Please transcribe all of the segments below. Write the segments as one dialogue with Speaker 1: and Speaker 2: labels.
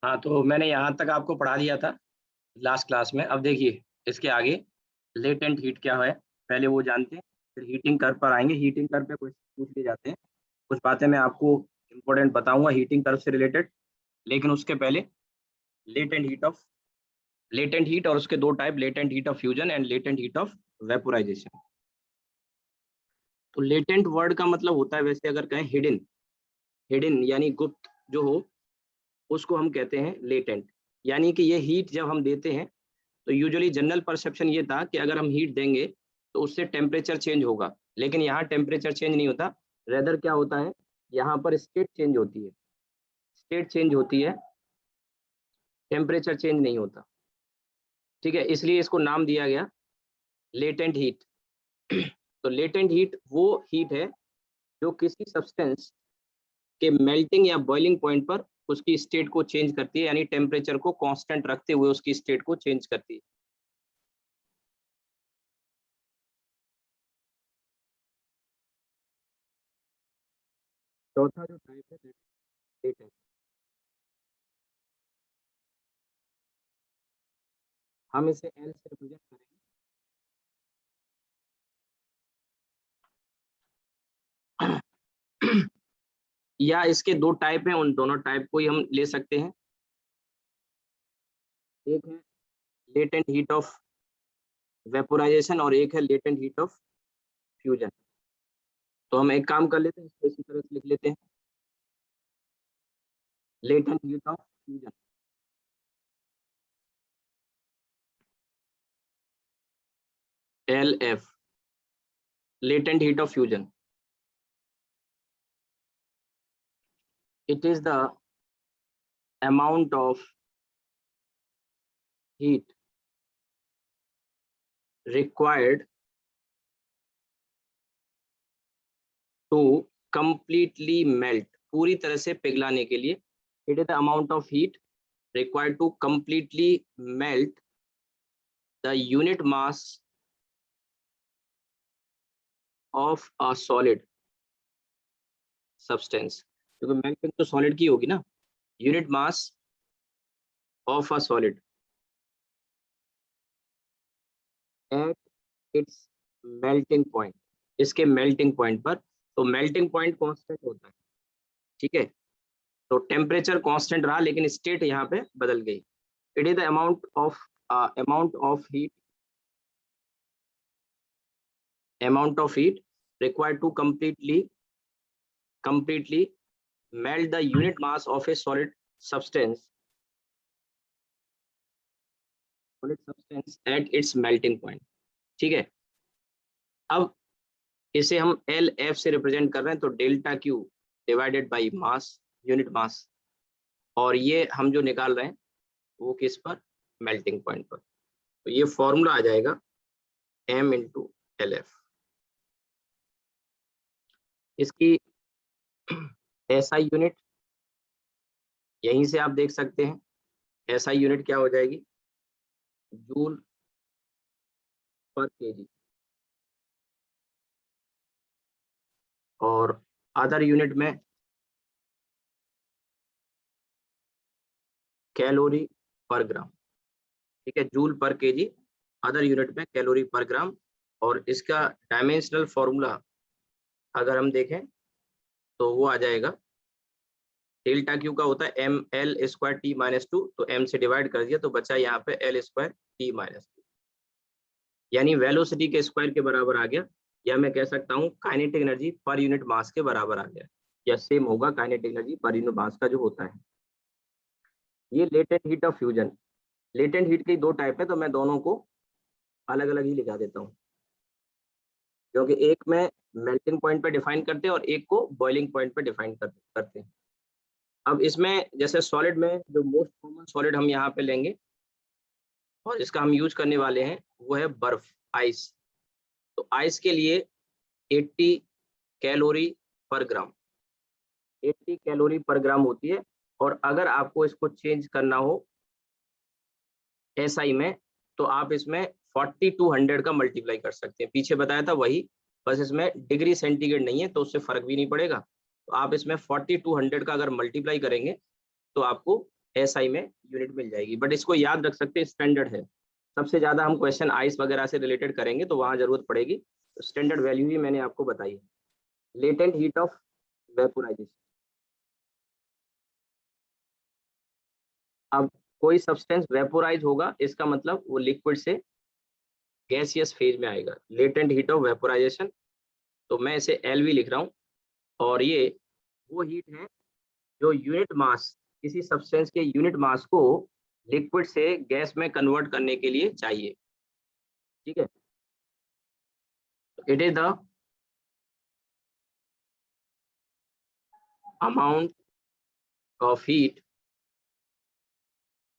Speaker 1: हाँ, तो मैंने यहाँ तक आपको पढ़ा दिया था लास्ट क्लास में। अब देखिए इसके आगे लेटेंट हीट क्या है, पहले वो जानते हैं, फिर हीटिंग कर्व पर आएंगे। हीटिंग कर्व पे क्वेश्चन पूछ लिए जाते हैं, कुछ बातें मैं आपको इंपॉर्टेंट बताऊंगा हीटिंग कर्व से रिलेटेड। लेकिन उसके पहले लेटेंट हीट और उसके दो type, latent heat of fusion and latent heat of vaporisation. तो लेटेंट वर्ड का मतलब होता है, वैसे अगर कहें हिडन, हिडन यानी गुप्त जो हो, उसको हम कहते हैं लेटेंट। यानी कि ये हीट जब हम देते हैं तो यूजुअली जनरल परसेप्शन ये था कि अगर हम हीट देंगे तो उससे टेम्परेचर चेंज होगा, लेकिन यहाँ टेम्परेचर चेंज नहीं होता। रेदर क्या होता है, यहाँ पर स्टेट चेंज होती है, स्टेट चेंज होती है, टेम्परेचर चेंज नहीं होता। ठीक है, इसलिए इसको नाम दिया गया लेटेंट हीट। तो लेटेंट हीट वो हीट है जो किसी सब्सटेंस के मेल्टिंग या बॉइलिंग पॉइंट पर उसकी स्टेट को चेंज करती है, यानी टेम्परेचर को कांस्टेंट रखते हुए उसकी स्टेट को चेंज करती है। चौथा जो टाइप है लेटेंट, हम इसे एल से रिप्रेजेंट करेंगे। या इसके दो टाइप हैं, उन दोनों टाइप को ही हम ले सकते हैं। एक है लेटेंट हीट ऑफ वेपोराइजेशन और एक है लेटेंट हीट ऑफ फ्यूजन। तो हम एक काम कर लेते हैं, इसको इसी तरह से लिख लेते हैं, latent heat of fusion, L F, latent heat of fusion. It is the amount of heat required to completely melt, पूरी तरह से पिघलाने के लिए। it is the amount of heat required to completely melt the unit mass of a solid substance, क्योंकि melting तो solid की होगी ना, unit mass of a solid at its melting point, इसके मेल्टिंग पॉइंट पर। तो मेल्टिंग पॉइंट कांस्टेंट होता है, ठीक है, तो टेम्परेचर कांस्टेंट रहा लेकिन स्टेट यहाँ पे बदल गई। It is the amount of heat, amount of heat required to completely melt the unit mass of a solid substance at its melting point। ठीक है, अब इसे हम एल एफ से रिप्रेजेंट कर रहे हैं, तो delta Q divided by mass, unit mass, और ये हम जो निकाल रहे हैं वो किस पर, मेल्टिंग पॉइंट पर। तो ये फॉर्मूला आ जाएगा m इंटू एल एफ। इसकी एसआई यूनिट यहीं से आप देख सकते हैं, एसआई यूनिट क्या हो जाएगी, जूल पर केजी, और अदर यूनिट में कैलोरी पर ग्राम। ठीक है, जूल पर केजी, अदर यूनिट में कैलोरी पर ग्राम। और इसका डायमेंशनल फॉर्मूला अगर हम देखें तो वो आ जाएगा, डेल्टा क्यू का होता है M L square T minus two, तो एम से डिवाइड कर दिया तो बचा यहाँ पे L square T minus two, यानी वेलोसिटी के स्क्वायर के बराबर आ गया, या मैं कह सकता हूँ kinetic energy per unit mass के बराबर आ गया, या सेम होगा kinetic energy per unit mass का जो होता है। ये latent heat of fusion. Latent heat की दो टाइप है, तो मैं दोनों को अलग अलग ही लिखा देता हूँ, क्योंकि एक में मेल्टिंग पॉइंट पे डिफाइन करते हैं और एक को बॉइलिंग पॉइंट पे डिफाइन करते हैं। अब इसमें जैसे सॉलिड में जो मोस्ट कॉमन सॉलिड हम यहाँ पे लेंगे और इसका हम यूज करने वाले हैं वो है बर्फ, आइस। तो आइस के लिए 80 कैलोरी पर ग्राम, 80 कैलोरी पर ग्राम होती है। और अगर आपको इसको चेंज करना हो एसआई में, तो आप इसमें 4200 का मल्टीप्लाई कर सकते हैं, पीछे बताया था वही, बस इसमें डिग्री सेंटीग्रेड नहीं है तो उससे फर्क भी नहीं पड़ेगा। तो आप इसमें 4200 का अगर मल्टीप्लाई करेंगे तो आपको SI में यूनिट मिल जाएगी। बट इसको याद रख सकते हैं, स्टैंडर्ड है। सबसे ज्यादा हम क्वेश्चन आइस वगैरह से रिलेटेड करेंगे तो वहां जरूरत पड़ेगी, तो स्टैंडर्ड वैल्यू ही मैंने आपको बताई है। Latent heat of vaporisation. अब कोई सब्सटेंस वेपोराइज होगा, इसका मतलब वो लिक्विड से गैसियस फेज में आएगा, लेटेंट हीट ऑफ वेपोराइजेशन। तो मैं इसे LV लिख रहा हूँ, और ये वो हीट है जो यूनिट मास, किसी सब्सटेंस के यूनिट मास को लिक्विड से गैस में कन्वर्ट करने के लिए चाहिए। ठीक है, it is the amount of heat,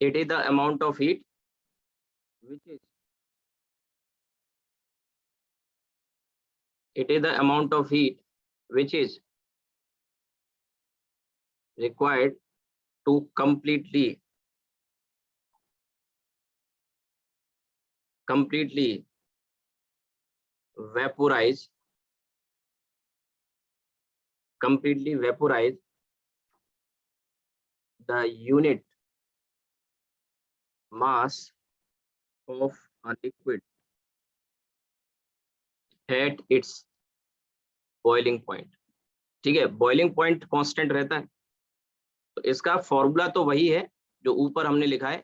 Speaker 1: it is the amount of heat which is it is the amount of heat which is required to completely vaporize the unit mass of a liquid at its boiling point। ठीक है, boiling point constant रहता है, तो इसका formula तो वही है जो ऊपर हमने लिखा है,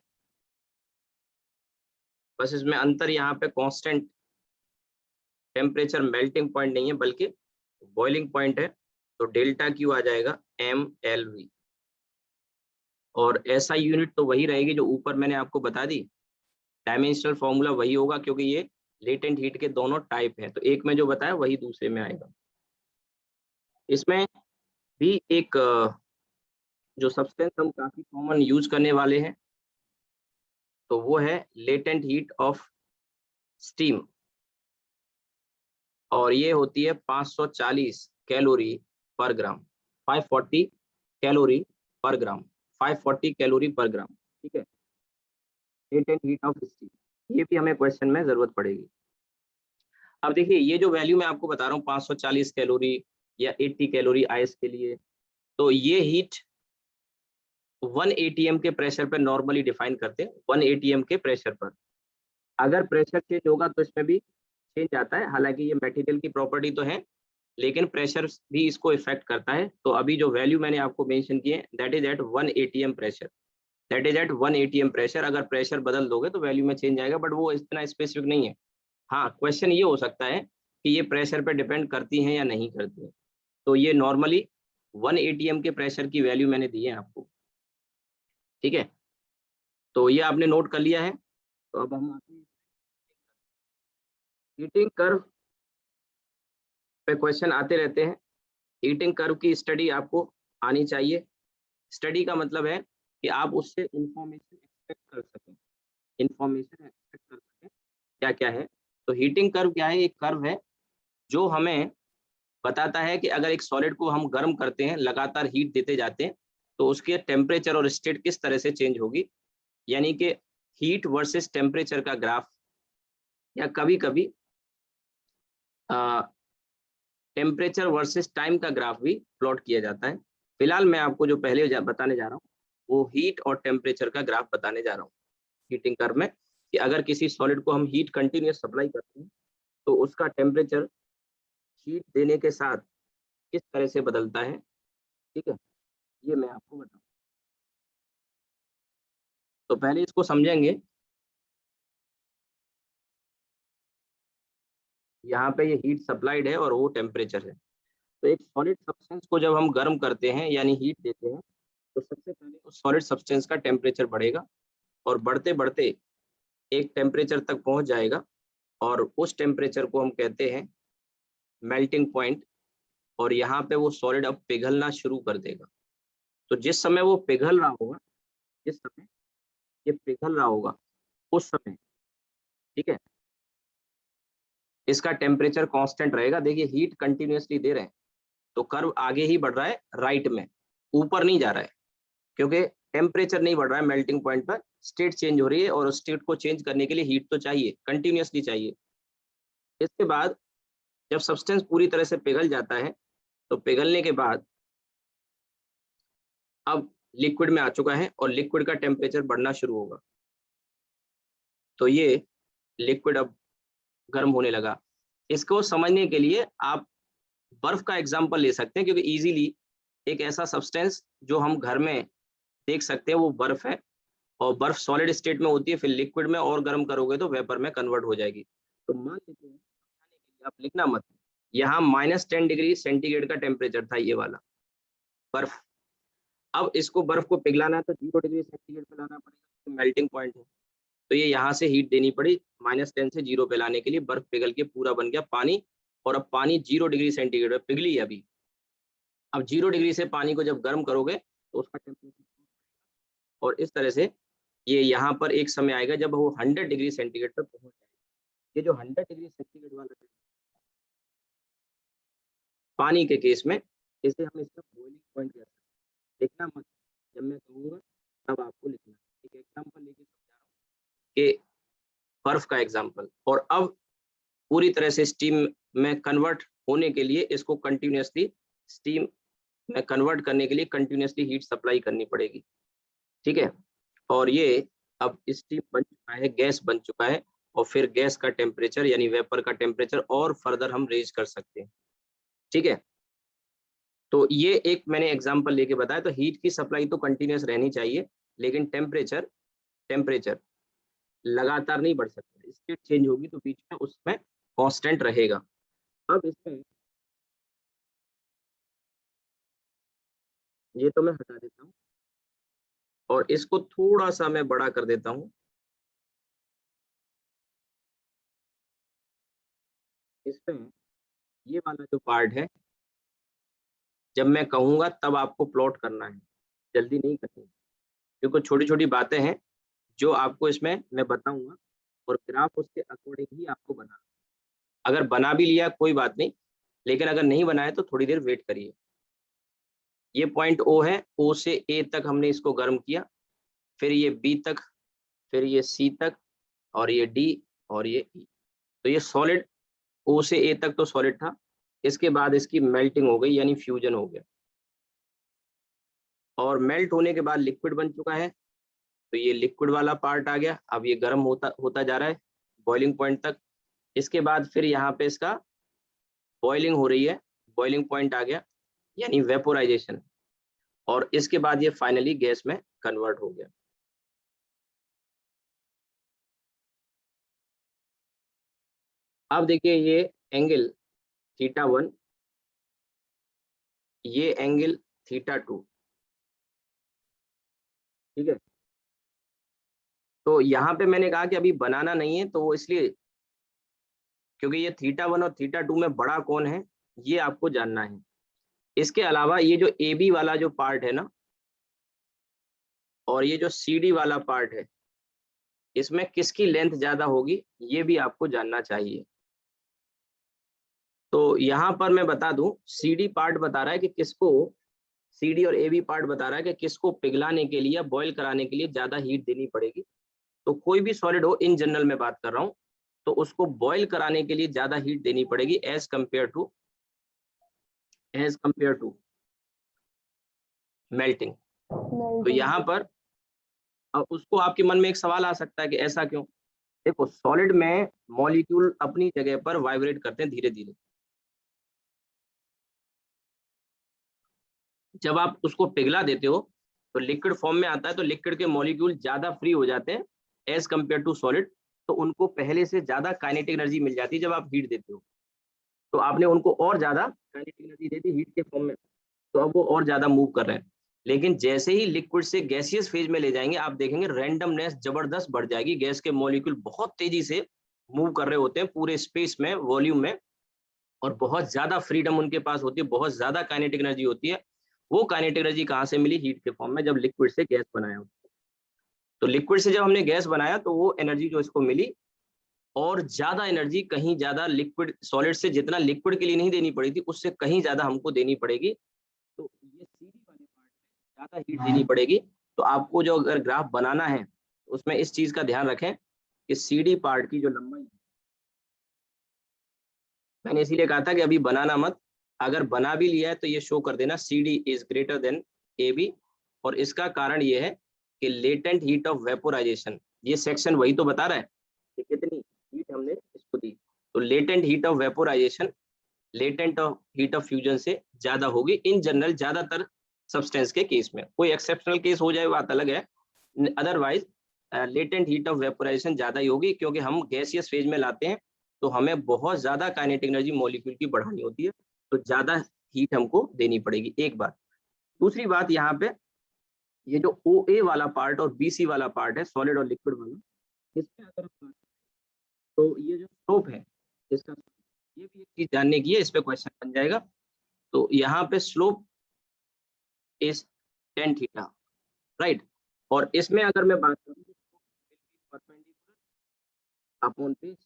Speaker 1: बस इसमें अंतर यहाँ पे कांस्टेंट टेम्परेचर मेल्टिंग पॉइंट नहीं है बल्कि बॉइलिंग पॉइंट है। तो डेल्टा क्यू आ जाएगा MLV, और SI यूनिट तो वही रहेगी जो ऊपर मैंने आपको बता दी। डायमेंशनल फॉर्मूला वही होगा क्योंकि ये लेटेंट हीट के दोनों टाइप हैं, तो एक में जो बताया वही दूसरे में आएगा। इसमें भी एक जो सब्सटेंस हम काफी कॉमन यूज करने वाले हैं, तो वो है लेटेंट हीट ऑफ स्टीम, और ये होती है 540 कैलोरी पर ग्राम, 540 कैलोरी पर ग्राम, 540 कैलोरी पर ग्राम। ठीक है, लेटेंट हीट ऑफ स्टीम, ये भी हमें क्वेश्चन में जरूरत पड़ेगी। अब देखिए, ये जो वैल्यू मैं आपको बता रहा हूँ 540 कैलोरी या 80 कैलोरी आइस के लिए, तो ये हीट 1 ATM के प्रेशर पर नॉर्मली डिफाइन करते हैं। 1 ATM के प्रेशर पर अगर प्रेशर चेंज होगा तो इसमें भी चेंज आता है। हालांकि ये मटेरियल की प्रॉपर्टी तो है, लेकिन प्रेशर भी इसको इफेक्ट करता है। तो अभी जो वैल्यू मैंने आपको मेंशन की है, that is at 1 ATM pressure, that is at 1 ATM pressure. अगर प्रेशर बदल दोगे तो वैल्यू में चेंज आएगा, बट वो इतना स्पेसिफिक नहीं है। हाँ, क्वेश्चन ये हो सकता है कि ये प्रेशर पे डिपेंड करती हैं या नहीं करती हैं। तो ये नॉर्मली 1 ATM के प्रेशर की वैल्यू मैंने दी है आपको। ठीक है, तो ये आपने नोट कर लिया है। तो अब हम आते हैं हीटिंग कर्व पे। क्वेश्चन आते रहते हैं, हीटिंग कर्व की स्टडी आपको आनी चाहिए। स्टडी का मतलब है कि आप उससे इंफॉर्मेशन एक्सपेक्ट कर सकें, क्या क्या है। तो हीटिंग कर्व क्या है? एक कर्व है जो हमें बताता है कि अगर एक सॉलिड को हम गर्म करते हैं, लगातार हीट देते जाते हैं, तो उसके टेम्परेचर और स्टेट किस तरह से चेंज होगी। यानी कि हीट वर्सेस टेम्परेचर का ग्राफ, या कभी कभी टेम्परेचर वर्सेस टाइम का ग्राफ भी प्लॉट किया जाता है। फिलहाल मैं आपको जो पहले बताने जा रहा हूँ वो हीट और टेम्परेचर का ग्राफ बताने जा रहा हूँ हीटिंग कर्व में, कि अगर किसी सॉलिड को हम हीट कंटिन्यूस सप्लाई करते हैं तो उसका टेम्परेचर हीट देने के साथ किस तरह से बदलता है। ठीक है, ये मैं आपको बताऊँ। तो पहले इसको समझेंगे। यहाँ पे ये हीट सप्लाइड है और वो टेम्परेचर है। तो एक सॉलिड सब्सटेंस को जब हम गर्म करते हैं यानी हीट देते हैं, तो सबसे पहले उस सॉलिड सब्सटेंस का टेम्परेचर बढ़ेगा, और बढ़ते बढ़ते एक टेम्परेचर तक पहुंच जाएगा, और उस टेम्परेचर को हम कहते हैं मेल्टिंग पॉइंट। और यहाँ पे वो सॉलिड अब पिघलना शुरू कर देगा। तो जिस समय वो पिघल रहा होगा, जिस समय ये पिघल रहा होगा उस समय, ठीक है, इसका टेम्परेचर कांस्टेंट रहेगा। देखिए, हीट कंटिन्यूअसली दे रहे हैं तो कर्व आगे ही बढ़ रहा है, राइट में, ऊपर नहीं जा रहा है, क्योंकि टेम्परेचर नहीं बढ़ रहा है मेल्टिंग पॉइंट पर, स्टेट चेंज हो रही है, और उस स्टेट को चेंज करने के लिए हीट तो चाहिए, कंटिन्यूअसली चाहिए। इसके बाद जब सब्सटेंस पूरी तरह से पिघल जाता है, तो पिघलने के बाद अब लिक्विड में आ चुका है और लिक्विड का टेम्परेचर बढ़ना शुरू होगा। तो ये लिक्विड अब गर्म होने लगा। इसको समझने के लिए आप बर्फ का एग्जांपल ले सकते हैं, क्योंकि इजीली एक ऐसा सब्सटेंस जो हम घर में देख सकते हैं वो बर्फ है, और बर्फ सॉलिड स्टेट में होती है, फिर लिक्विड में और गर्म करोगे तो वेपर में कन्वर्ट हो जाएगी। तो मान लेते हैं, आप लिखना मत, यहाँ -10 डिग्री सेंटीग्रेड का टेम्परेचर था ये वाला बर्फ। अब इसको बर्फ को पिघलाना है तो 0 डिग्री सेंटीग्रेड पे लाना पड़ेगा, मेल्टिंग पॉइंट है। तो ये यहाँ से हीट देनी पड़ी -10 से 0 पे लाने के लिए। बर्फ पिघल के पूरा बन गया पानी, और अब पानी 0 डिग्री सेंटीग्रेड पे पिघली है अभी। अब 0 डिग्री से पानी को जब गर्म करोगे तो उसका टेम्परेचर, और इस तरह से ये यहाँ पर एक समय आएगा जब वो 100 डिग्री सेंटीग्रेड पर पहुंच जाएगा। ये जो 100 डिग्री सेंटीग्रेड वाला पानी के केस में, इसे हम इसका बॉइलिंग पॉइंट कहते हैं। लिखना मत, जब मैं कहूँगा तब आपको लिखना। एक एग्जांपल लेके समझा रहा हूँ कि बर्फ का एग्जांपल। और अब पूरी तरह से स्टीम में कन्वर्ट होने के लिए इसको कंटिन्यूसली स्टीम में कन्वर्ट करने के लिए कंटिन्यूसली हीट सप्लाई करनी पड़ेगी, ठीक है। और ये अब स्टीम बन चुका है, गैस बन चुका है, और फिर गैस का टेम्परेचर यानी वेपर का टेम्परेचर और फर्दर हम रेज कर सकते हैं, ठीक है। तो ये एक मैंने एग्जांपल लेके बताया। तो हीट की सप्लाई तो कंटिन्यूस रहनी चाहिए, लेकिन टेम्परेचर लगातार नहीं बढ़ सकता, स्टेट चेंज होगी तो बीच में उसमें कांस्टेंट रहेगा। अब इसमें ये तो मैं हटा देता हूँ और इसको थोड़ा सा मैं बड़ा कर देता हूँ। इसमें ये वाला जो पार्ट है, जब मैं कहूँगा तब आपको प्लॉट करना है, जल्दी नहीं करनी, क्योंकि छोटी छोटी बातें हैं जो आपको इसमें मैं बताऊंगा, और ग्राफ उसके अकॉर्डिंग ही आपको बनाना। अगर बना भी लिया कोई बात नहीं, लेकिन अगर नहीं बनाया तो थोड़ी देर वेट करिए। ये पॉइंट ओ है, ओ से ए तक हमने इसको गर्म किया, फिर ये बी तक, फिर ये सी तक, और ये डी, और ये ई। तो ये सॉलिड, ओ से ए तक तो सॉलिड था, इसके बाद इसकी मेल्टिंग हो गई यानी फ्यूजन हो गया, और मेल्ट होने के बाद लिक्विड बन चुका है। तो ये लिक्विड वाला पार्ट आ गया। अब ये गर्म होता होता जा रहा है बॉइलिंग पॉइंट तक। इसके बाद फिर यहाँ पे इसका बॉइलिंग हो रही है, बॉइलिंग पॉइंट आ गया यानी वेपोराइजेशन, और इसके बाद ये फाइनली गैस में कन्वर्ट हो गया। अब देखिए ये एंगल θ1, ये एंगल θ2, ठीक है। तो यहाँ पे मैंने कहा कि अभी बनाना नहीं है, तो वो इसलिए क्योंकि ये θ1 और θ2 में बड़ा कौन है ये आपको जानना है। इसके अलावा ये जो AB वाला जो पार्ट है ना, और ये जो CD वाला पार्ट है, इसमें किसकी लेंथ ज्यादा होगी ये भी आपको जानना चाहिए। तो यहाँ पर मैं बता दूं, CD पार्ट बता रहा है कि किसको, CD और AB पार्ट बता रहा है कि किसको पिघलाने के लिए या बॉईल कराने के लिए ज्यादा हीट देनी पड़ेगी। तो कोई भी सॉलिड हो, इन जनरल में बात कर रहा हूँ, तो उसको बॉईल कराने के लिए ज्यादा हीट देनी पड़ेगी एज कंपेयर टू मेल्टिंग। तो यहाँ पर अब उसको आपके मन में एक सवाल आ सकता है कि ऐसा क्यों। देखो, सॉलिड में मॉलिक्यूल अपनी जगह पर वाइब्रेट करते हैं धीरे धीरे। जब आप उसको पिघला देते हो तो लिक्विड फॉर्म में आता है, तो लिक्विड के मॉलिक्यूल ज्यादा फ्री हो जाते हैं एज कंपेयर टू सॉलिड। तो उनको पहले से ज्यादा काइनेटिक एनर्जी मिल जाती है जब आप हीट देते हो, तो आपने उनको और ज्यादा काइनेटिक एनर्जी दे दी हीट के फॉर्म में, तो अब वो और ज्यादा मूव कर रहे हैं। लेकिन जैसे ही लिक्विड से गैसियस फेज में ले जाएंगे, आप देखेंगे रैंडमनेस जबरदस्त बढ़ जाएगी। गैस के मॉलिक्यूल बहुत तेजी से मूव कर रहे होते हैं पूरे स्पेस में, वॉल्यूम में, और बहुत ज्यादा फ्रीडम उनके पास होती है, बहुत ज्यादा काइनेटिक एनर्जी होती है। वो काइनेटिक एनर्जी कहाँ से मिली? हीट के फॉर्म में, जब लिक्विड से गैस बनाया। तो लिक्विड से जब हमने गैस बनाया तो वो एनर्जी जो इसको मिली, और ज्यादा एनर्जी, कहीं ज्यादा लिक्विड, सॉलिड से जितना लिक्विड के लिए नहीं देनी पड़ी थी उससे कहीं ज्यादा हमको देनी पड़ेगी। तो ये सीडी वाले पार्ट में ज्यादा हीट देनी पड़ेगी। तो आपको जो अगर ग्राफ बनाना है उसमें इस चीज का ध्यान रखें कि सीडी पार्ट की जो लंबाई, मैंने इसीलिए कहा था कि अभी बनाना मत, अगर बना भी लिया है तो ये शो कर देना CD is greater than AB, और इसका कारण ये है कि लेटेंट हीट ऑफ वेपोराइजेशन, ये सेक्शन वही तो बता रहा है कि कितनी हीट हमने इसको दी। तो latent heat of vaporisation latent heat of fusion से ज्यादा होगी इन जनरल, ज्यादातर सब्सटेंस के केस में। कोई एक्सेप्शनल केस हो जाए बात अलग है, otherwise latent heat of vaporisation ज्यादा ही होगी, क्योंकि हम गैसियस फेज में लाते हैं तो हमें बहुत ज्यादा काइनेटिक एनर्जी मॉलिक्यूल की बढ़ानी होती है, तो ज्यादा हीट हमको देनी पड़ेगी, एक बात। दूसरी बात यहाँ पे, ये जो OA वाला पार्ट और BC वाला पार्ट है, सॉलिड और लिक्विड वाला, इसमें अगर हम तो ये जो स्लोप है इसका, ये भी एक चीज जानने की है, इस पे क्वेश्चन बन जाएगा। तो यहाँ पे slope is tan theta, right. और इसमें अगर मैं बात करूँ परपेंडिकुलर अपॉन बेस,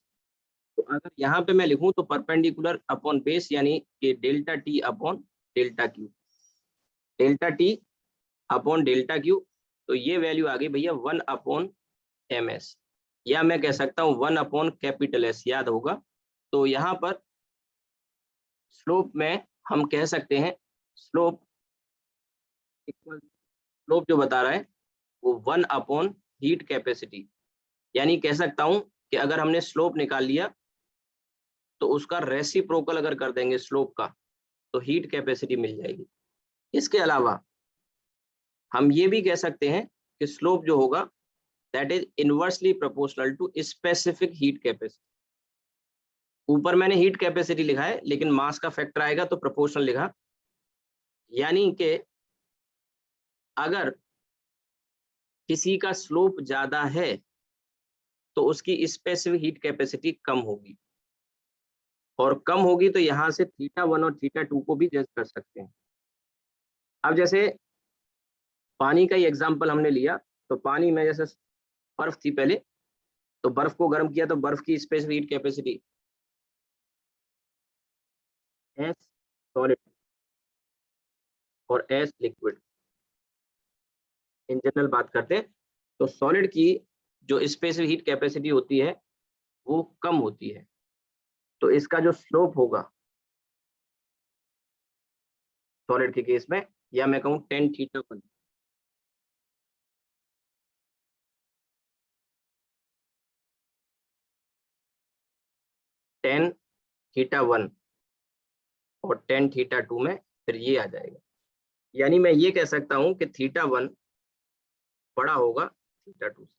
Speaker 1: तो अगर यहाँ पे मैं लिखूं तो परपेंडिकुलर अपॉन बेस यानी कि delta T upon delta Q, delta T upon delta Q, तो ये वैल्यू आ गई भैया 1/ms, या मैं कह सकता हूँ 1/S, याद होगा। तो यहाँ पर स्लोप में हम कह सकते हैं स्लोप इक्वल, स्लोप जो बता रहा है वो 1/हीट कैपेसिटी, यानी कह सकता हूं कि अगर हमने स्लोप निकाल लिया तो उसका रेसिप्रोकल अगर कर देंगे स्लोप का तो हीट कैपेसिटी मिल जाएगी। इसके अलावा हम ये भी कह सकते हैं कि स्लोप जो होगा that is inversely proportional to specific heat capacity. ऊपर मैंने हीट कैपेसिटी लिखा है लेकिन मास का फैक्टर आएगा तो प्रोपोर्शनल लिखा, यानी कि अगर किसी का स्लोप ज्यादा है तो उसकी स्पेसिफिक हीट कैपेसिटी कम होगी, और कम होगी तो यहाँ से θ1 और θ2 को भी जज कर सकते हैं। अब जैसे पानी का ही एग्जांपल हमने लिया, तो पानी में जैसे बर्फ थी पहले, तो बर्फ को गर्म किया तो बर्फ की specific heat capacity S solid और एस लिक्विड, इन जनरल बात करते हैं तो सॉलिड की जो स्पेसिफिक हीट कैपेसिटी होती है वो कम होती है, तो इसका जो स्लोप होगा सॉलिड के केस में, या मैं कहूँ टेन θ1, टेन θ1 और टेन θ2 में फिर ये आ जाएगा, यानी मैं ये कह सकता हूँ कि θ1 बड़ा होगा θ2 से।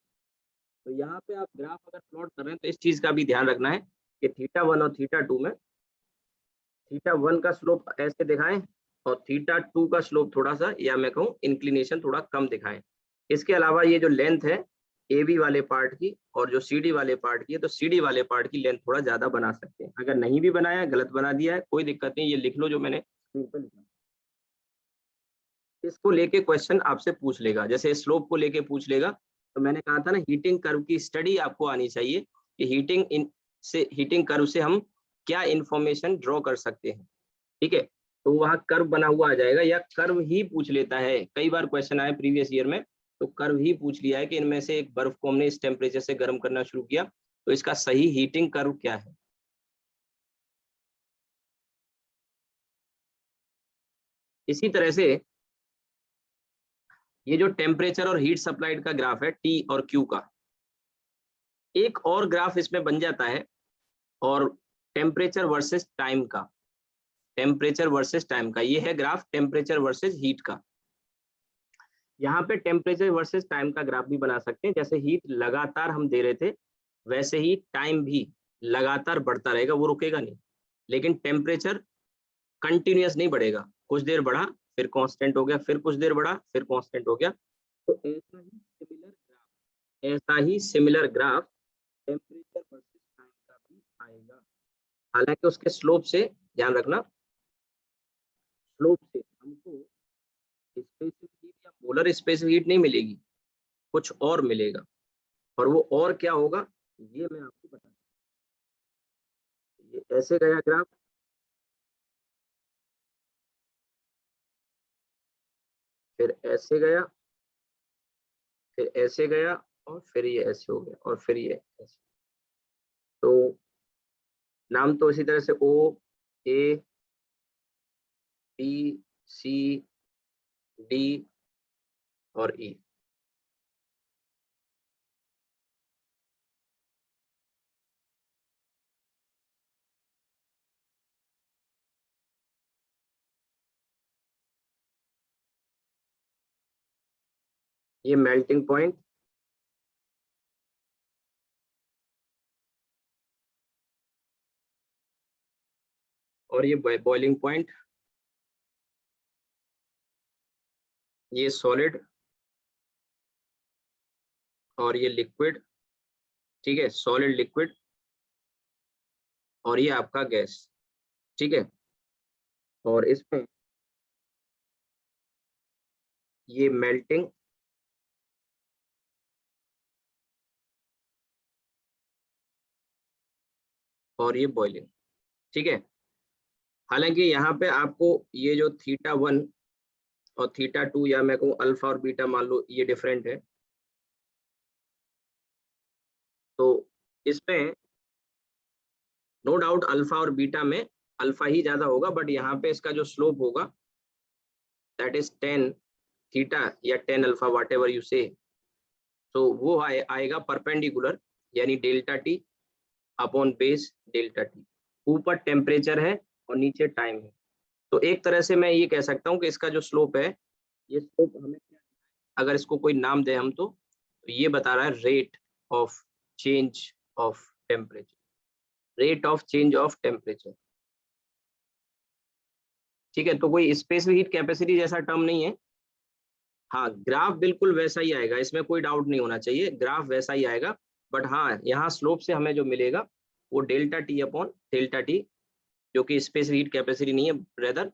Speaker 1: तो यहाँ पे आप ग्राफ अगर प्लॉट कर रहे हैं तो इस चीज का भी ध्यान रखना है कि θ1 और θ2 में θ1 का स्लोप ऐसे दिखाएं और θ2 का स्लोप थोड़ा सा, या मैं कहूँ इंक्लिनेशन थोड़ा कम दिखाएं। इसके अलावा ये जो लेंथ है AB वाले पार्ट की और जो CD वाले पार्ट की है, तो CD वाले पार्ट की लेंथ थोड़ा ज्यादा बना सकते हैं। अगर नहीं भी बनाया, गलत बना दिया है, कोई दिक्कत नहीं, ये लिख लो जो मैंने स्क्रीन पर लिखा। इसको लेके क्वेश्चन आपसे पूछ लेगा, जैसे स्लोप को लेके पूछ लेगा, तो मैंने कहा था ना हीटिंग कर्व की स्टडी आपको आनी चाहिए कि हीटिंग कर्व से हम क्या इंफॉर्मेशन ड्रॉ कर सकते हैं, ठीक है। तो वहाँ कर्व बना हुआ आ जाएगा, या कर्व ही पूछ लेता है, कई बार क्वेश्चन आए प्रीवियस ईयर में, तो कर्व ही पूछ लिया है कि इनमें से एक बर्फ को हमने इस टेम्परेचर से गर्म करना शुरू किया, तो इसका सही हीटिंग कर्व क्या है। इसी तरह से ये जो टेम्परेचर और हीट सप्लाइड का ग्राफ है T और Q का, एक और ग्राफ इसमें बन जाता है, और टेम्परेचर वर्सेस टाइम का, टेम्परेचर वर्सेस टाइम का ये है ग्राफ टेम्परेचर वर्सेस हीट का। यहाँ पे टेम्परेचर वर्सेस टाइम का ग्राफ भी बना सकते हैं, जैसे हीट लगातार हम दे रहे थे वैसे ही टाइम भी लगातार बढ़ता रहेगा, वो रुकेगा नहीं, लेकिन टेम्परेचर कंटिन्यूअस नहीं बढ़ेगा, कुछ देर बढ़ा फिर कांस्टेंट हो गया, फिर कुछ देर बढ़ा फिर कांस्टेंट हो गया। तो ऐसा ही similar graph temperature versus time का भी आएगा, हालांकि उसके स्लोप से ध्यान रखना, स्लोप से हमको स्पेसिफिक हीट या मोलर स्पेसिफिक हीट नहीं मिलेगी, कुछ और मिलेगा, और वो और क्या होगा ये मैं आपको बता, ये ऐसे गया ग्राफ, फिर ऐसे गया, फिर ऐसे गया, और फिर ये ऐसे हो गया, और फिर ये ऐसे। तो नाम तो इसी तरह से O A B C D और ई। ये मेल्टिंग पॉइंट, और ये बॉइलिंग पॉइंट, ये सॉलिड और ये लिक्विड, ठीक है, सॉलिड लिक्विड, और ये आपका गैस, ठीक है। और इसमें ये मेल्टिंग, और ये बॉइलिंग, ठीक है। हालांकि यहाँ पे आपको ये जो θ1 और θ2, या मैं कहूँ अल्फा और बीटा, मान लो ये डिफरेंट है, तो इसमें नो डाउट अल्फा और बीटा में अल्फा ही ज्यादा होगा, बट यहाँ पे इसका जो स्लोप होगा दैट इज tan थीटा या tan alpha, whatever you say, तो वो आएगा परपेंडिकुलर, यानी delta T upon base delta T. ऊपर टेम्परेचर है और नीचे टाइम है, तो एक तरह से मैं ये कह सकता हूँ कि इसका जो स्लोप है, ये स्लोप हमें, अगर इसको कोई नाम दे हम, तो ये बता रहा है rate of change of temperature, rate of change of temperature, ठीक है। तो कोई स्पेसिफिक हीट कैपेसिटी जैसा टर्म नहीं है। हाँ, ग्राफ बिल्कुल वैसा ही आएगा, इसमें कोई डाउट नहीं होना चाहिए, ग्राफ वैसा ही आएगा। बट हाँ, यहाँ स्लोप से हमें जो मिलेगा वो delta T upon delta T, जो कि स्पेसिफिक हीट कैपेसिटी नहीं है, rather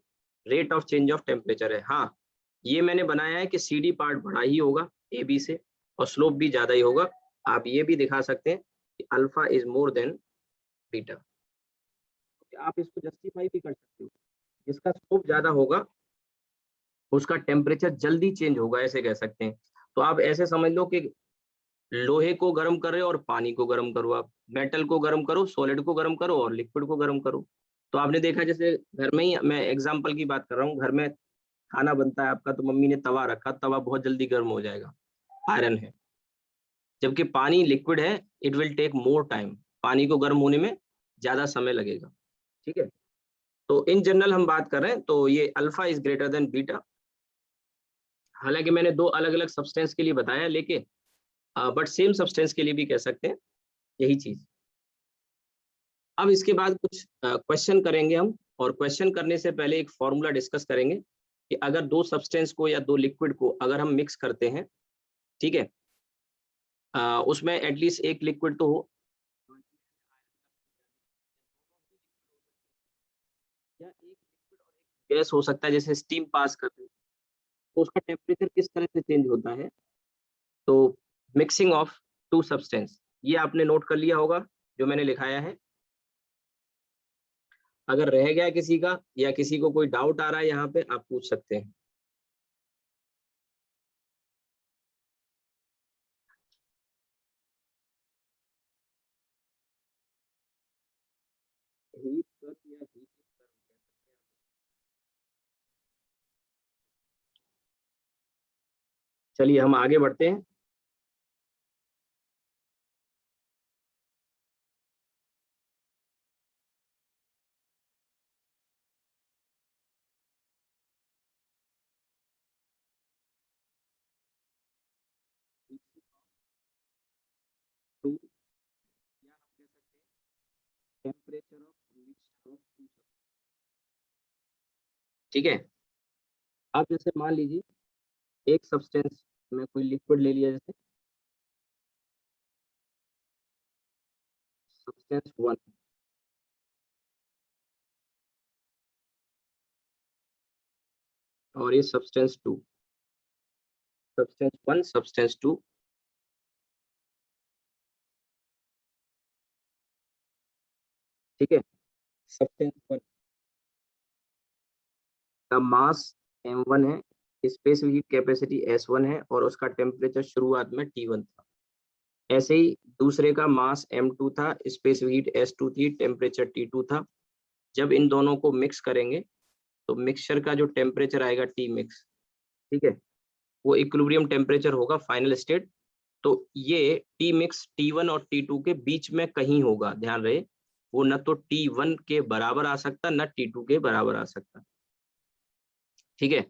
Speaker 1: rate of change of temperature है। हाँ, ये मैंने बनाया है कि सी डी पार्ट बड़ा ही होगा ए बी से, और स्लोप भी ज्यादा ही होगा। आप ये भी दिखा सकते हैं कि alpha is more than beta. आप इसको जस्टिफाई भी कर सकते हो, जिसका स्लोप ज्यादा होगा उसका टेम्परेचर जल्दी चेंज होगा, ऐसे कह सकते हैं। तो आप ऐसे समझ लो कि लोहे को गर्म कर रहे हो और पानी को गर्म करो, आप मेटल को गर्म करो, सॉलिड को गर्म करो, और लिक्विड को गर्म करो। तो आपने देखा, जैसे घर में ही, मैं एग्जांपल की बात कर रहा हूँ, घर में खाना बनता है आपका, तो मम्मी ने तवा रखा, तवा बहुत जल्दी गर्म हो जाएगा, आयरन है। जबकि पानी लिक्विड है, it will take more time, पानी को गर्म होने में ज्यादा समय लगेगा, ठीक है। तो इन जनरल हम बात कर रहे हैं, तो ये alpha is greater than beta. हालांकि मैंने दो अलग अलग सब्सटेंस के लिए बताया, लेकिन बट सेम सब्सटेंस के लिए भी कह सकते हैं यही चीज। अब इसके बाद कुछ क्वेश्चन करेंगे हम, और क्वेश्चन करने से पहले एक फॉर्मूला डिस्कस करेंगे कि अगर दो सब्सटेंस को या दो लिक्विड को अगर हम मिक्स करते हैं, ठीक है, उसमें एटलीस्ट एक लिक्विड तो हो, या एक लिक्विड और एक गैस हो सकता है, जैसे स्टीम पास करते हैं, तो उसका टेम्परेचर किस तरह से चेंज होता है। तो मिक्सिंग ऑफ टू सब्सटेंस, ये आपने नोट कर लिया होगा जो मैंने लिखाया है। अगर रह गया किसी का, या किसी को कोई डाउट आ रहा है यहाँ पे, आप पूछ सकते हैं। हीट कप या हीट, चलिए हम आगे बढ़ते हैं। टू, या हम कह सकते हैं temperature of mixture of two, ठीक है। आप जैसे मान लीजिए एक सब्सटेंस में कोई लिक्विड ले लिया, जैसे सब्सटेंस वन, और ये substance two, substance one, substance two, ठीक है। सब्सटेंस वन का मास m1 है, स्पेसिफिक हीट कैपेसिटी s1 है, और उसका टेम्परेचर शुरुआत में T1 था। ऐसे ही दूसरे का मास m2 था, स्पेसिफिक हीट s2 थी, टेम्परेचर T2 था। जब इन दोनों को मिक्स करेंगे तो मिक्सचर का जो टेम्परेचर आएगा T मिक्स, ठीक है। वो इक्विलिब्रियम टेम्परेचर होगा फाइनल स्टेट। तो ये टी मिक्स T1 और T2 के बीच में कहीं होगा, ध्यान रहे, वो न तो T1 के बराबर आ सकता न T2 के बराबर आ सकता, ठीक है,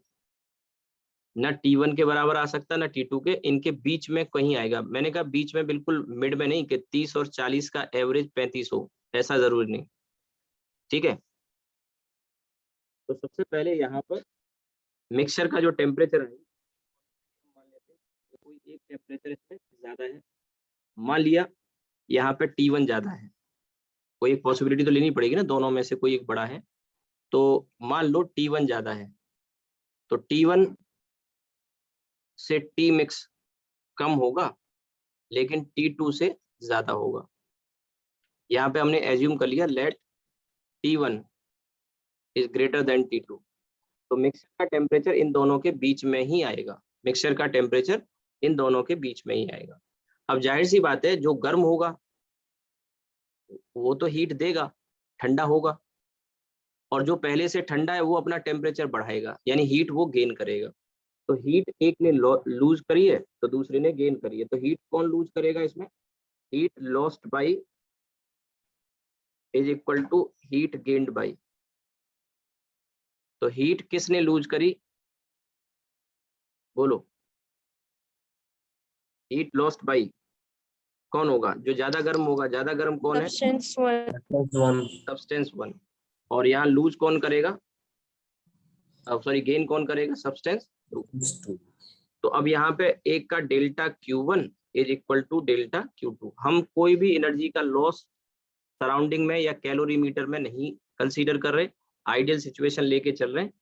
Speaker 1: न T1 के बराबर आ सकता न T2 के, इनके बीच में कहीं आएगा। मैंने कहा बीच में, बिल्कुल मिड में नहीं कि 30 और 40 का एवरेज 35 हो, ऐसा जरूरी नहीं, ठीक है। तो सबसे पहले यहाँ पर मिक्सचर का जो टेम्परेचर है, मान लेते हैं कि कोई एक टेम्परेचर इसमें ज्यादा है, मान लिया यहाँ पे T1 ज्यादा है, कोई एक पॉसिबिलिटी तो लेनी पड़ेगी ना, दोनों में से कोई एक बड़ा है, तो मान लो T1 ज्यादा है, तो T1 से T मिक्स कम होगा लेकिन T2 से ज्यादा होगा। यहाँ पे हमने एज्यूम कर लिया late T1 is greater than T2, तो मिक्सर का टेम्परेचर इन दोनों के बीच में ही आएगा, मिक्सचर का टेम्परेचर इन दोनों के बीच में ही आएगा। अब जाहिर सी बात है, जो गर्म होगा वो तो हीट देगा, ठंडा होगा, और जो पहले से ठंडा है वो अपना टेम्परेचर बढ़ाएगा, यानी हीट वो गेन करेगा। तो हीट एक ने लूज करी है तो दूसरे ने गेन करी है, तो हीट कौन लूज करेगा इसमें, heat lost by is equal to heat gained by. तो हीट किसने लूज करी, बोलो, हीट लॉस्ट बाई कौन होगा, जो ज्यादा गर्म होगा, ज्यादा गर्म कौन है, सब्सटेंस वन, और यहाँ लूज कौन करेगा, सॉरी गेन कौन करेगा, सब्सटेंस टू। तो अब यहाँ पे एक का delta Q1 is equal to delta Q2। हम कोई भी एनर्जी का लॉस सराउंडिंग में या कैलोरीमीटर में नहीं कंसीडर कर रहे, आइडियल सिचुएशन लेके चल रहे हैं।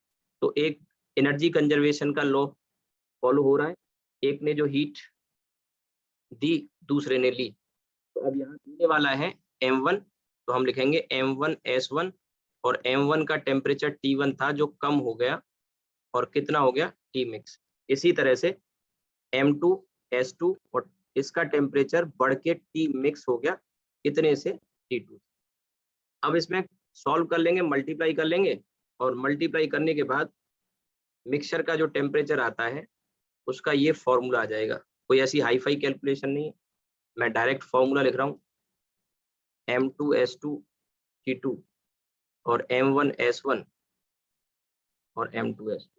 Speaker 1: तो एक एनर्जी कंजर्वेशन का लॉ फॉलो हो रहा है, एक ने जो हीट दी दूसरे ने ली। तो अब यहाँ देने वाला है M1, तो हम लिखेंगे M1S1, और M1 का टेम्परेचर T1 था जो कम हो गया और कितना हो गया T मिक्स। इसी तरह से M2S2, और इसका टेम्परेचर बढ़ के T मिक्स हो गया कितने से, T2। अब इसमें सॉल्व कर लेंगे, मल्टीप्लाई कर लेंगे, और मल्टीप्लाई करने के बाद मिक्सचर का जो टेम्परेचर आता है उसका ये फॉर्मूला आ जाएगा। कोई ऐसी हाई फाई कैलकुलेशन नहीं है, मैं डायरेक्ट फॉर्मूला लिख रहा हूँ, M2S2 T2 और M1S1 और M2S2।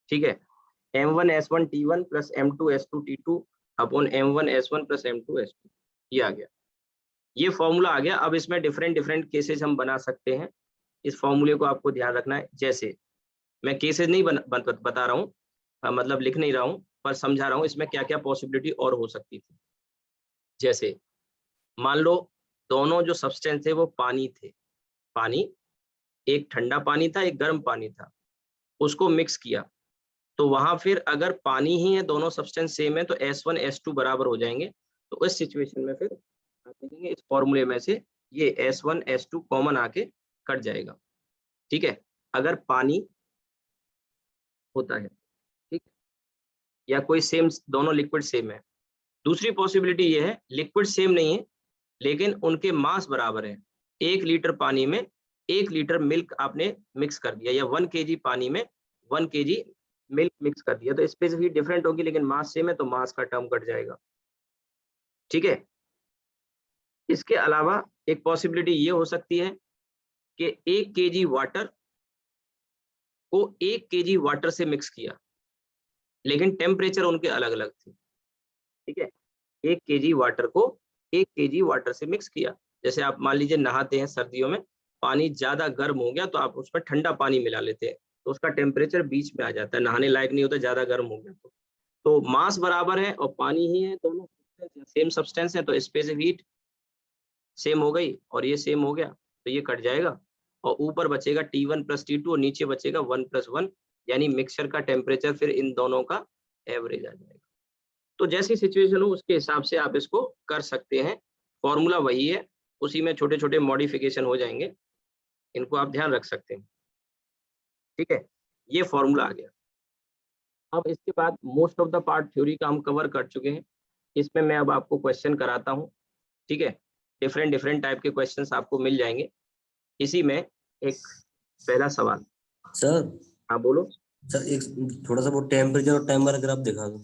Speaker 1: ठीक है, M1S1 T1 plus M2S2 T2 upon M1S1 plus M2S2, ये आ गया, ये फॉर्मूला आ गया। अब इसमें डिफरेंट डिफरेंट केसेस हम बना सकते हैं, इस फॉर्मूले को आपको ध्यान रखना है। जैसे मैं केसेस नहीं बता रहा हूँ, मतलब लिख नहीं रहा हूँ, पर समझा रहा हूँ इसमें क्या क्या पॉसिबिलिटी और हो सकती थी। जैसे मान लो दोनों जो सब्सटेंस थे वो पानी थे, पानी, एक ठंडा पानी था एक गर्म पानी था, उसको मिक्स किया, तो वहां फिर अगर पानी ही है, दोनों सब्सटेंस सेम है, तो S1 S2 बराबर हो जाएंगे। तो इस सिचुएशन में फिर आप देखेंगे इस फॉर्मूले में से ये S1 S2 कॉमन आके कट जाएगा, ठीक है, अगर पानी होता है, ठीक, या कोई सेम, दोनों लिक्विड सेम है। दूसरी पॉसिबिलिटी ये है लिक्विड सेम नहीं है लेकिन उनके मास बराबर है, 1 लीटर पानी में 1 लीटर मिल्क आपने मिक्स कर दिया, या 1 kg पानी में 1 kg मिल्क मिक्स कर दिया, तो स्पेसिफिक डिफरेंट होगी लेकिन मास सेम है, तो मास का टर्म कट जाएगा, ठीक है। इसके अलावा एक पॉसिबिलिटी ये हो सकती है कि 1 kg वाटर को 1 kg वाटर से मिक्स किया लेकिन टेम्परेचर उनके अलग अलग थे, ठीक है, 1 kg वाटर को 1 kg वाटर से मिक्स किया। जैसे आप मान लीजिए नहाते हैं सर्दियों में, पानी ज्यादा गर्म हो गया तो आप उसमें ठंडा पानी मिला लेते हैं, तो उसका टेम्परेचर बीच में आ जाता है, नहाने लायक नहीं होता ज्यादा गर्म हो गया तो मास बराबर है और पानी ही है, दोनों सेम सब्सटेंस है, तो स्पेसिफिक हीट सेम हो गई और ये सेम हो गया, तो ये कट जाएगा, और ऊपर बचेगा T1 प्लस T2 और नीचे बचेगा 1 + 1, यानी मिक्सचर का टेम्परेचर फिर इन दोनों का एवरेज आ जाएगा। तो जैसी सिचुएशन हो उसके हिसाब से आप इसको कर सकते हैं, फॉर्मूला वही है, उसी में छोटे छोटे मॉडिफिकेशन हो जाएंगे, इनको आप ध्यान रख सकते हैं, ठीक है, ये फॉर्मूला आ गया। अब इसके बाद most of the part theory का हम कवर कर चुके हैं, इसमें मैं अब आपको क्वेश्चन कराता हूँ, ठीक है, डिफरेंट डिफरेंट टाइप के क्वेश्चंस आपको मिल जाएंगे। इसी में एक पहला सवाल।
Speaker 2: सर
Speaker 1: हाँ बोलो।
Speaker 2: सर एक थोड़ा सा वो टेम्परेचर और टाइमर ग्राफ दिखा दो।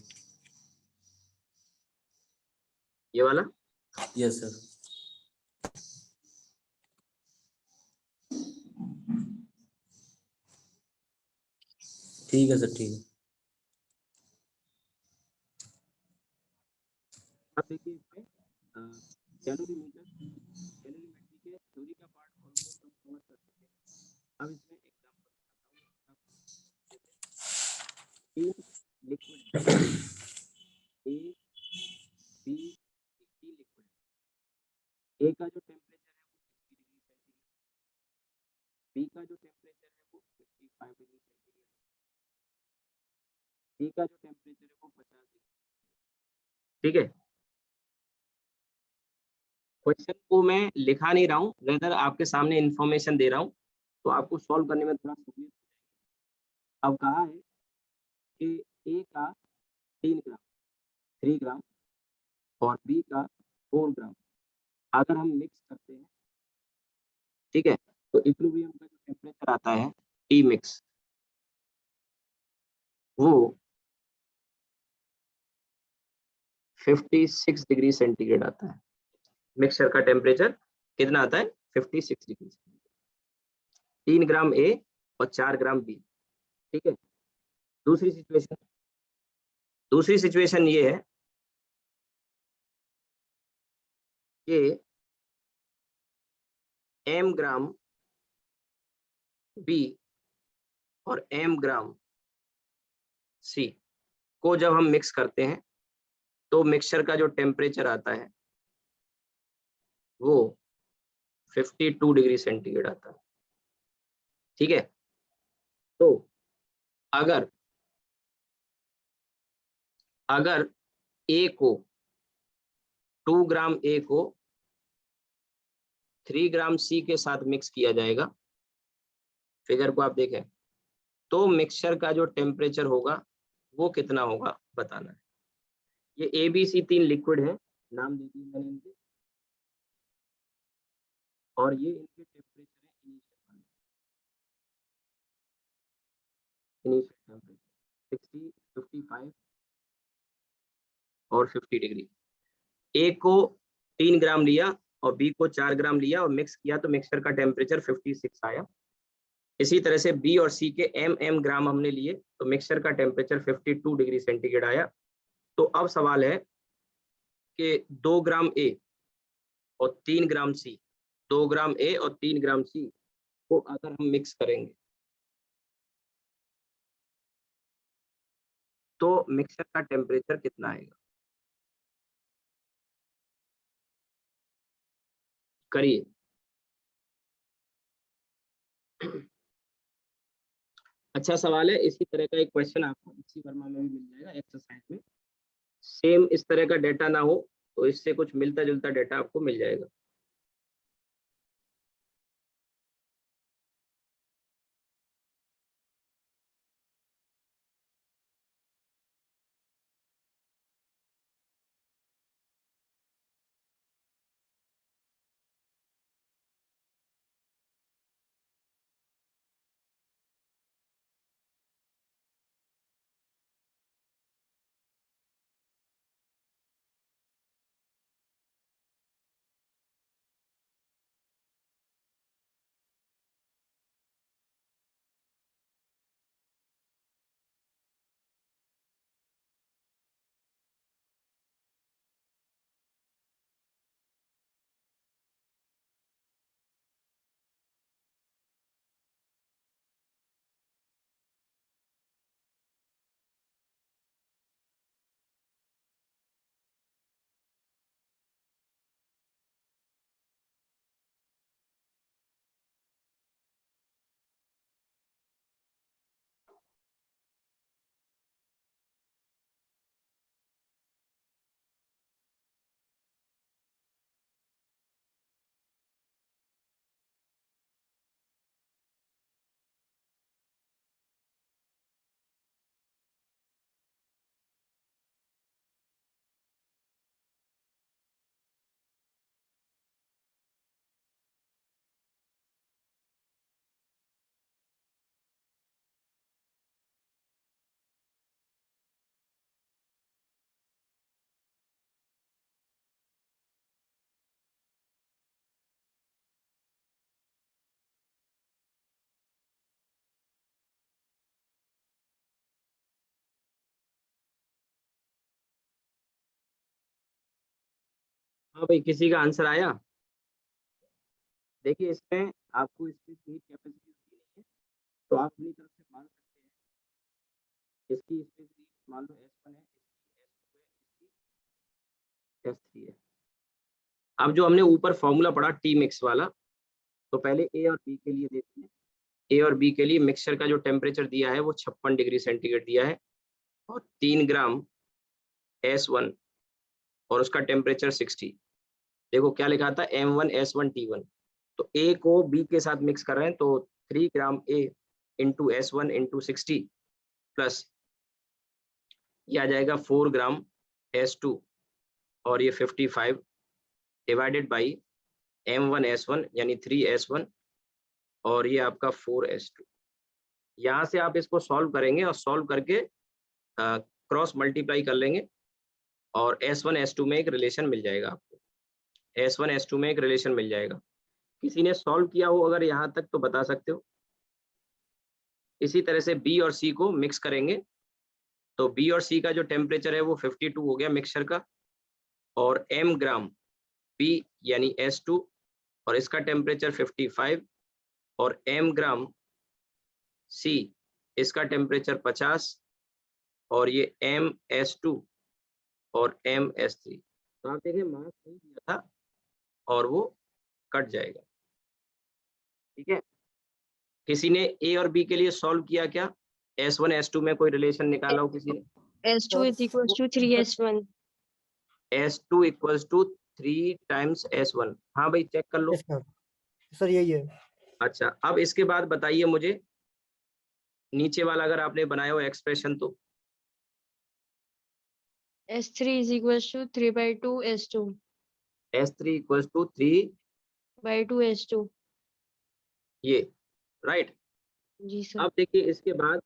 Speaker 1: ये वाला।
Speaker 2: Yes sir. ठीक है सर, ठीक है।
Speaker 1: अब देखिए इसमें कैलोरीमीटर, कैलोरीमेट्री के थ्योरी का पार्ट ऑलमोस्ट हम कवर कर चुके हैं। अब इसमें एग्जांपल बताता हूँ। तीन liquid A, B, C liquid. A का जो टेम्परेचर है वो 60 डिग्री सेंटीग्रेड, बी का जो टेम्परेचर है वो 55 डिग्री सेंटीग्रेड, सी का जो टेम्परेचर है वो 50 डिग्री। ठीक है, क्वेश्चन को मैं लिखा नहीं रहा हूँ, रेदर आपके सामने इंफॉर्मेशन दे रहा हूँ, तो आपको सॉल्व करने में थोड़ा सहूलियत। अब कहा है कि ए का 3 ग्राम, 3 ग्राम और बी का 4 ग्राम अगर हम मिक्स करते हैं, ठीक है, तो इक्विलिब्रियम का जो टेम्परेचर आता है टी मिक्स, वो 56 डिग्री सेंटीग्रेड आता है। मिक्सचर का टेम्परेचर कितना आता है? 56 डिग्री। 3 ग्राम ए और 4 ग्राम बी। ठीक है, दूसरी सिचुएशन, दूसरी सिचुएशन ये है कि m ग्राम बी और m ग्राम सी को जब हम मिक्स करते हैं तो मिक्सचर का जो टेम्परेचर आता है वो 52 डिग्री सेंटीग्रेड आता है। ठीक है, तो अगर अगर ए को 2 ग्राम ए को 3 ग्राम सी के साथ मिक्स किया जाएगा, फिगर को आप देखें, तो मिक्सचर का जो टेम्परेचर होगा वो कितना होगा बताना है। ये ए बी सी 3 लिक्विड है, नाम दे दिए मैंने इनके, और ये इनके टेम्परेचर है इनिशियल टेम्परेचर 60, 55 और 50 डिग्री। ए को 3 ग्राम लिया और बी को 4 ग्राम लिया और मिक्स किया तो मिक्सचर का टेम्परेचर 56 आया। इसी तरह से बी और सी के m ग्राम हमने लिए तो मिक्सचर का टेम्परेचर 52 डिग्री सेंटीग्रेड आया। तो अब सवाल है कि 2 ग्राम ए और 3 ग्राम सी, 2 ग्राम ए और 3 ग्राम सी को अगर हम मिक्स करेंगे तो मिक्सचर का टेम्परेचर कितना आएगा? करिए। अच्छा सवाल है, इसी तरह का एक क्वेश्चन आपको इसी वर्मा में भी मिल जाएगा एक्सरसाइज में। सेम इस तरह का डेटा ना हो तो इससे कुछ मिलता जुलता डेटा आपको मिल जाएगा। हाँ भाई, किसी का आंसर आया? देखिए, इसमें आपको इसकी हीट कैपेसिटी दी नहीं है, तो आप अपनी तरफ से मान सकते हैं। इसकी स्पेस मान लो S1 है, इसकी S2 है, इसकी S3 है। अब जो हमने ऊपर फॉर्मूला पढ़ा टी मिक्स वाला, तो पहले ए और बी के लिए देखते हैं। ए और बी के लिए मिक्सचर का जो टेम्परेचर दिया है वो 56 डिग्री सेंटीग्रेड दिया है, और 3 ग्राम S1 और उसका टेम्परेचर 60। देखो क्या लिखा था, M1S1T1। तो ए को बी के साथ मिक्स कर रहे हैं, तो 3 ग्राम ए इंटू S1 इंटू 60 प्लस ये आ जाएगा 4 ग्राम S2, और ये 55 डिवाइडेड बाई M1S1 यानी 3S1, और ये आपका 4S2। यहाँ से आप इसको सॉल्व करेंगे और सॉल्व करके क्रॉस मल्टीप्लाई कर लेंगे, और S1 S2 में एक रिलेशन मिल जाएगा आपको। S1 S2 में एक रिलेशन मिल जाएगा। किसी ने सॉल्व किया हो अगर यहाँ तक तो बता सकते हो। इसी तरह से बी और सी को मिक्स करेंगे, तो बी और सी का जो टेम्परेचर है वो 52 हो गया मिक्सचर का, और m ग्राम बी यानी S2 और इसका टेम्परेचर 55, और m ग्राम सी इसका टेम्परेचर 50, और ये MS2 और MS3। तो आप देखें मास नहीं दिया था और वो कट जाएगा। ठीक है, किसी ने ए और बी के लिए सॉल्व किया क्या? S1 S2 में कोई रिलेशन निकाला हो किसी ने?
Speaker 3: S2 is equals to 3S1.
Speaker 1: S2 equals to 3 times S1। हाँ भाई, चेक कर लो।
Speaker 4: सर यही है।
Speaker 1: अच्छा, अब इसके बाद बताइए मुझे, नीचे वाला अगर आपने बनाया हो एक्सप्रेशन तो
Speaker 3: S3 is equals to 3 by 2 S2
Speaker 1: S3 equals to 3
Speaker 3: by 2 S2.
Speaker 1: ये, राइट।
Speaker 3: जी सर.
Speaker 1: अब देखिए इसके बाद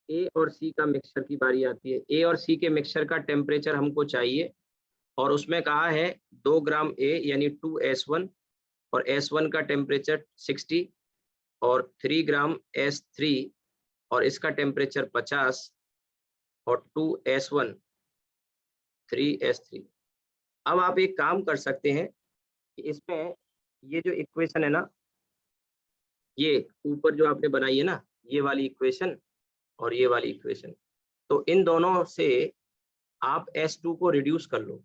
Speaker 1: ए और सी का मिक्सचर की बारी आती है। ए और सी के मिक्सचर का टेम्परेचर हमको चाहिए, और उसमें कहा है 2 ग्राम ए यानी 2S1, और S1 का टेम्परेचर 60, और 3 ग्राम S3 और इसका टेम्परेचर 50, और 2S1 3S3। अब आप एक काम कर सकते हैं कि इसमें ये जो इक्वेशन है ना, ये ऊपर जो आपने बनाई है ना, ये वाली इक्वेशन और ये वाली इक्वेशन, तो इन दोनों से आप S2 को रिड्यूस कर लो।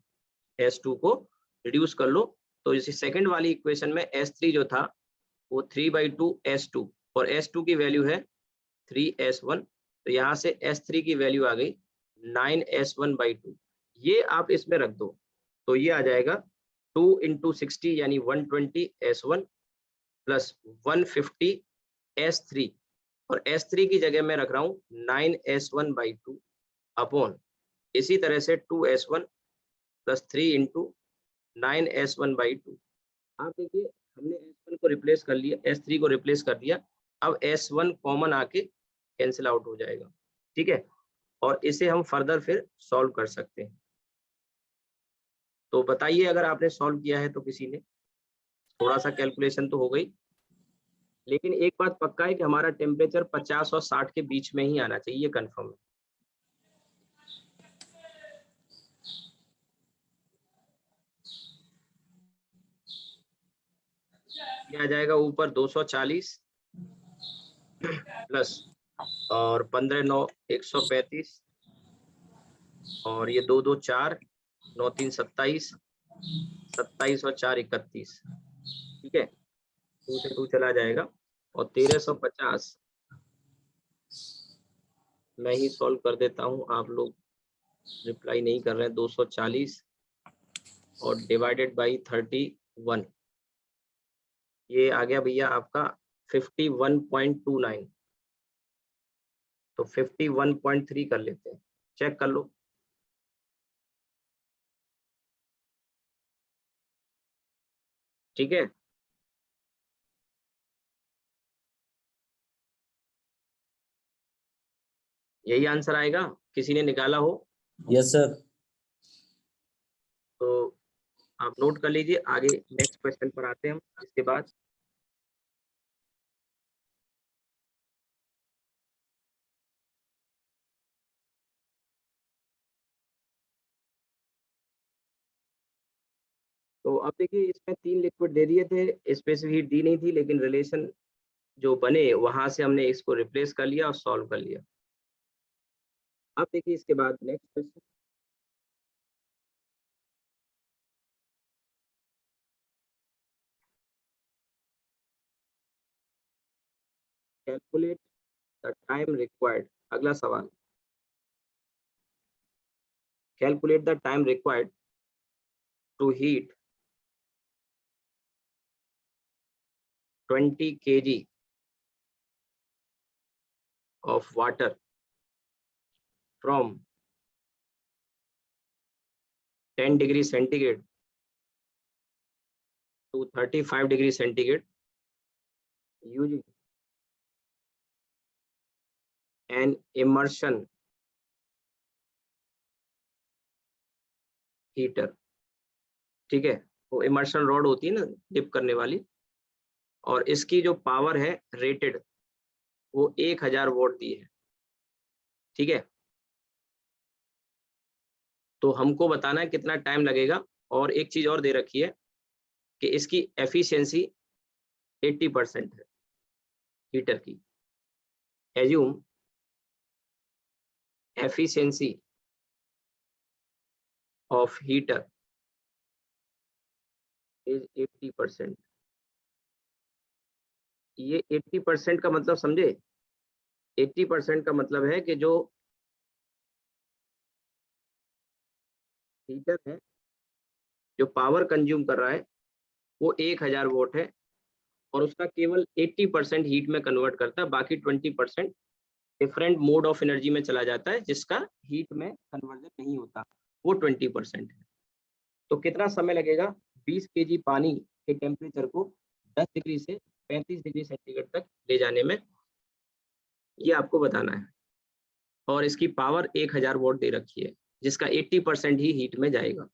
Speaker 1: S2 को रिड्यूस कर लो, तो इसी सेकंड वाली इक्वेशन में S3 जो था वो 3/2 S2, और S2 की वैल्यू है 3S1, तो यहाँ से S3 की वैल्यू आ गई 9S1/2। ये आप इसमें रख दो, तो ये आ जाएगा 2 इंटू 60 यानी 120 S1 प्लस 150 S3, और S3 की जगह मैं रख रहा हूँ 9S1/2 अपॉन इसी तरह से 2S1 प्लस 3 इंटू 9S1/2। आप देखिए हमने S1 को रिप्लेस कर लिया, S3 को रिप्लेस कर दिया, अब S1 कॉमन आके कैंसिल आउट हो जाएगा। ठीक है, और इसे हम फर्दर फिर सॉल्व कर सकते हैं। तो बताइए अगर आपने सॉल्व किया है तो किसी ने, थोड़ा सा कैलकुलेशन तो हो गई, लेकिन एक बात पक्का है कि हमारा टेम्परेचर 50 और 60 के बीच में ही आना चाहिए, ये कंफर्म है। ये आ जाएगा ऊपर 240 प्लस और 15 9 135, और ये 2 2 4 9 3 27, 27 और 4 31। ठीक है, 2 से 2 चला जाएगा, और 1350 मैं ही सॉल्व कर देता हूँ, आप लोग रिप्लाई नहीं कर रहे हैं। 240 और डिवाइडेड बाई 31, ये आ गया भैया आपका 51.29, तो 51.3 कर लेते हैं, चेक कर लो। ठीक है, यही आंसर आएगा, किसी ने निकाला हो
Speaker 2: यस सर।
Speaker 1: तो आप नोट कर लीजिए। आगे नेक्स्ट क्वेश्चन पर आते हैं हम इसके बाद। तो अब देखिए इसमें 3 लिक्विड दे दिए थे, स्पेसिफिक हीट दी नहीं थी, लेकिन रिलेशन जो बने वहां से हमने इसको रिप्लेस कर लिया और सॉल्व कर लिया। अब देखिए इसके बाद next question, calculate the time required. अगला सवाल, calculate the time required to heat 20 kg of water from 10 degree centigrade to 35 degree centigrade using an immersion heater। ठीक है, वो इमर्शन रॉड होती है ना डिप करने वाली, और इसकी जो पावर है रेटेड वो 1000 वोल्ट दी है। ठीक है, तो हमको बताना है कितना टाइम लगेगा, और एक चीज और दे रखी है कि इसकी एफिशिएंसी 80% है हीटर की। Assume efficiency of heater is 80%। ये 80% का मतलब समझे, 80% का मतलब है कि जो हीटर है जो पावर कंज्यूम कर रहा है वो 1000 वोल्ट है, और उसका केवल 80% हीट में कन्वर्ट करता है, बाकी 20% डिफरेंट मोड ऑफ एनर्जी में चला जाता है जिसका हीट में कन्वर्जन नहीं होता, वो 20% है। तो कितना समय लगेगा 20 kg पानी के टेम्परेचर को 10 डिग्री से 35 डिग्री सेंटीग्रेड तक ले जाने में, ये आपको बताना है। और इसकी पावर 1000 वोल्ट दे रखी है जिसका 80% ही हीट में जाएगा।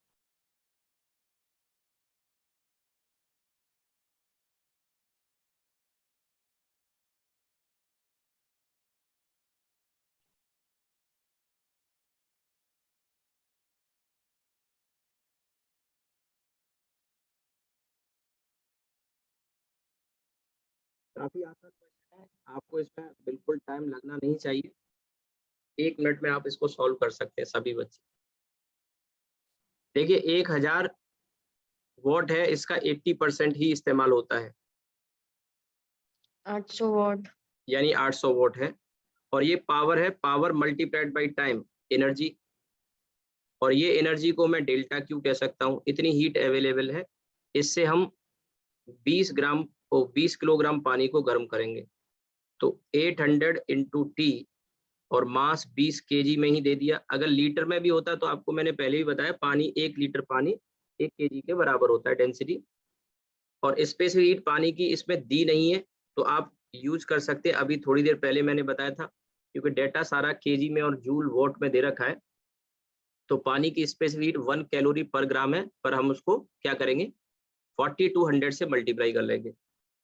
Speaker 1: काफी आसान क्वेश्चन है, आपको इसमें बिल्कुल टाइम लगना नहीं चाहिए, 1 मिनट में आप इसको सॉल्व कर सकते हैं सभी बच्चे। देखिए 1000 वॉट है, इसका 80% ही इस्तेमाल होता है,
Speaker 3: 800 वॉट।
Speaker 1: यानी 800 वॉट है। और ये पावर है, power multiplied by time energy, और ये एनर्जी को मैं डेल्टा क्यू कह सकता हूँ। इतनी हीट अवेलेबल है, इससे हम 20 किलोग्राम पानी को गर्म करेंगे। तो 800 इंटू टी, और मास 20 kg में ही दे दिया। अगर लीटर में भी होता तो आपको मैंने पहले ही बताया, पानी 1 लीटर पानी 1 kg के बराबर होता है डेंसिटी, और स्पेसिफिक हीट पानी की इसमें दी नहीं है, तो आप यूज कर सकते हैं। अभी थोड़ी देर पहले मैंने बताया था, क्योंकि डेटा सारा केजी में और जूल वॉट में दे रखा है, तो पानी की स्पेसिफिक हीट 1 कैलोरी पर ग्राम है, पर हम उसको क्या करेंगे 4200 से मल्टीप्लाई कर लेंगे।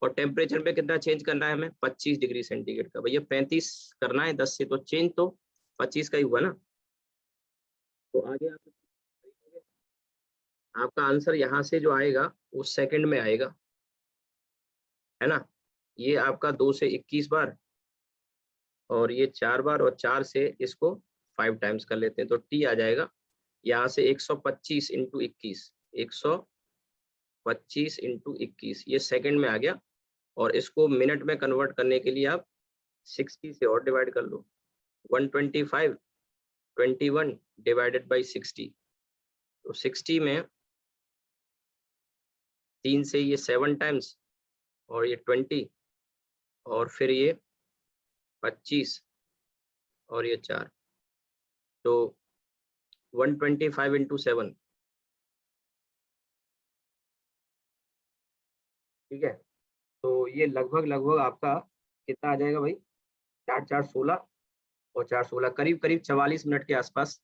Speaker 1: और टेम्परेचर में कितना चेंज करना है हमें 25 डिग्री सेंटीग्रेड का। भैया 35 करना है 10 से, तो चेंज तो 25 का ही हुआ ना। तो आगे आप आपका आंसर यहाँ से जो आएगा वो सेकंड में आएगा, है ना। ये आपका 2 से 21 बार, और ये 4 बार, और 4 से इसको 5 टाइम्स कर लेते हैं, तो टी आ जाएगा यहाँ से 125 इंटू 21, 125 इंटू 21, ये सेकंड में आ गया। और इसको मिनट में कन्वर्ट करने के लिए आप 60 से और डिवाइड कर लो, 125 21 डिवाइडेड बाई 60, तो 60 में 3 से ये 7 टाइम्स, और ये 20, और फिर ये 25, और ये 4, तो 125 इंटू 7। ठीक है, तो ये लगभग लगभग आपका कितना आ जाएगा भाई, 4 4 16, और 4 16 करीब करीब 44 मिनट के आसपास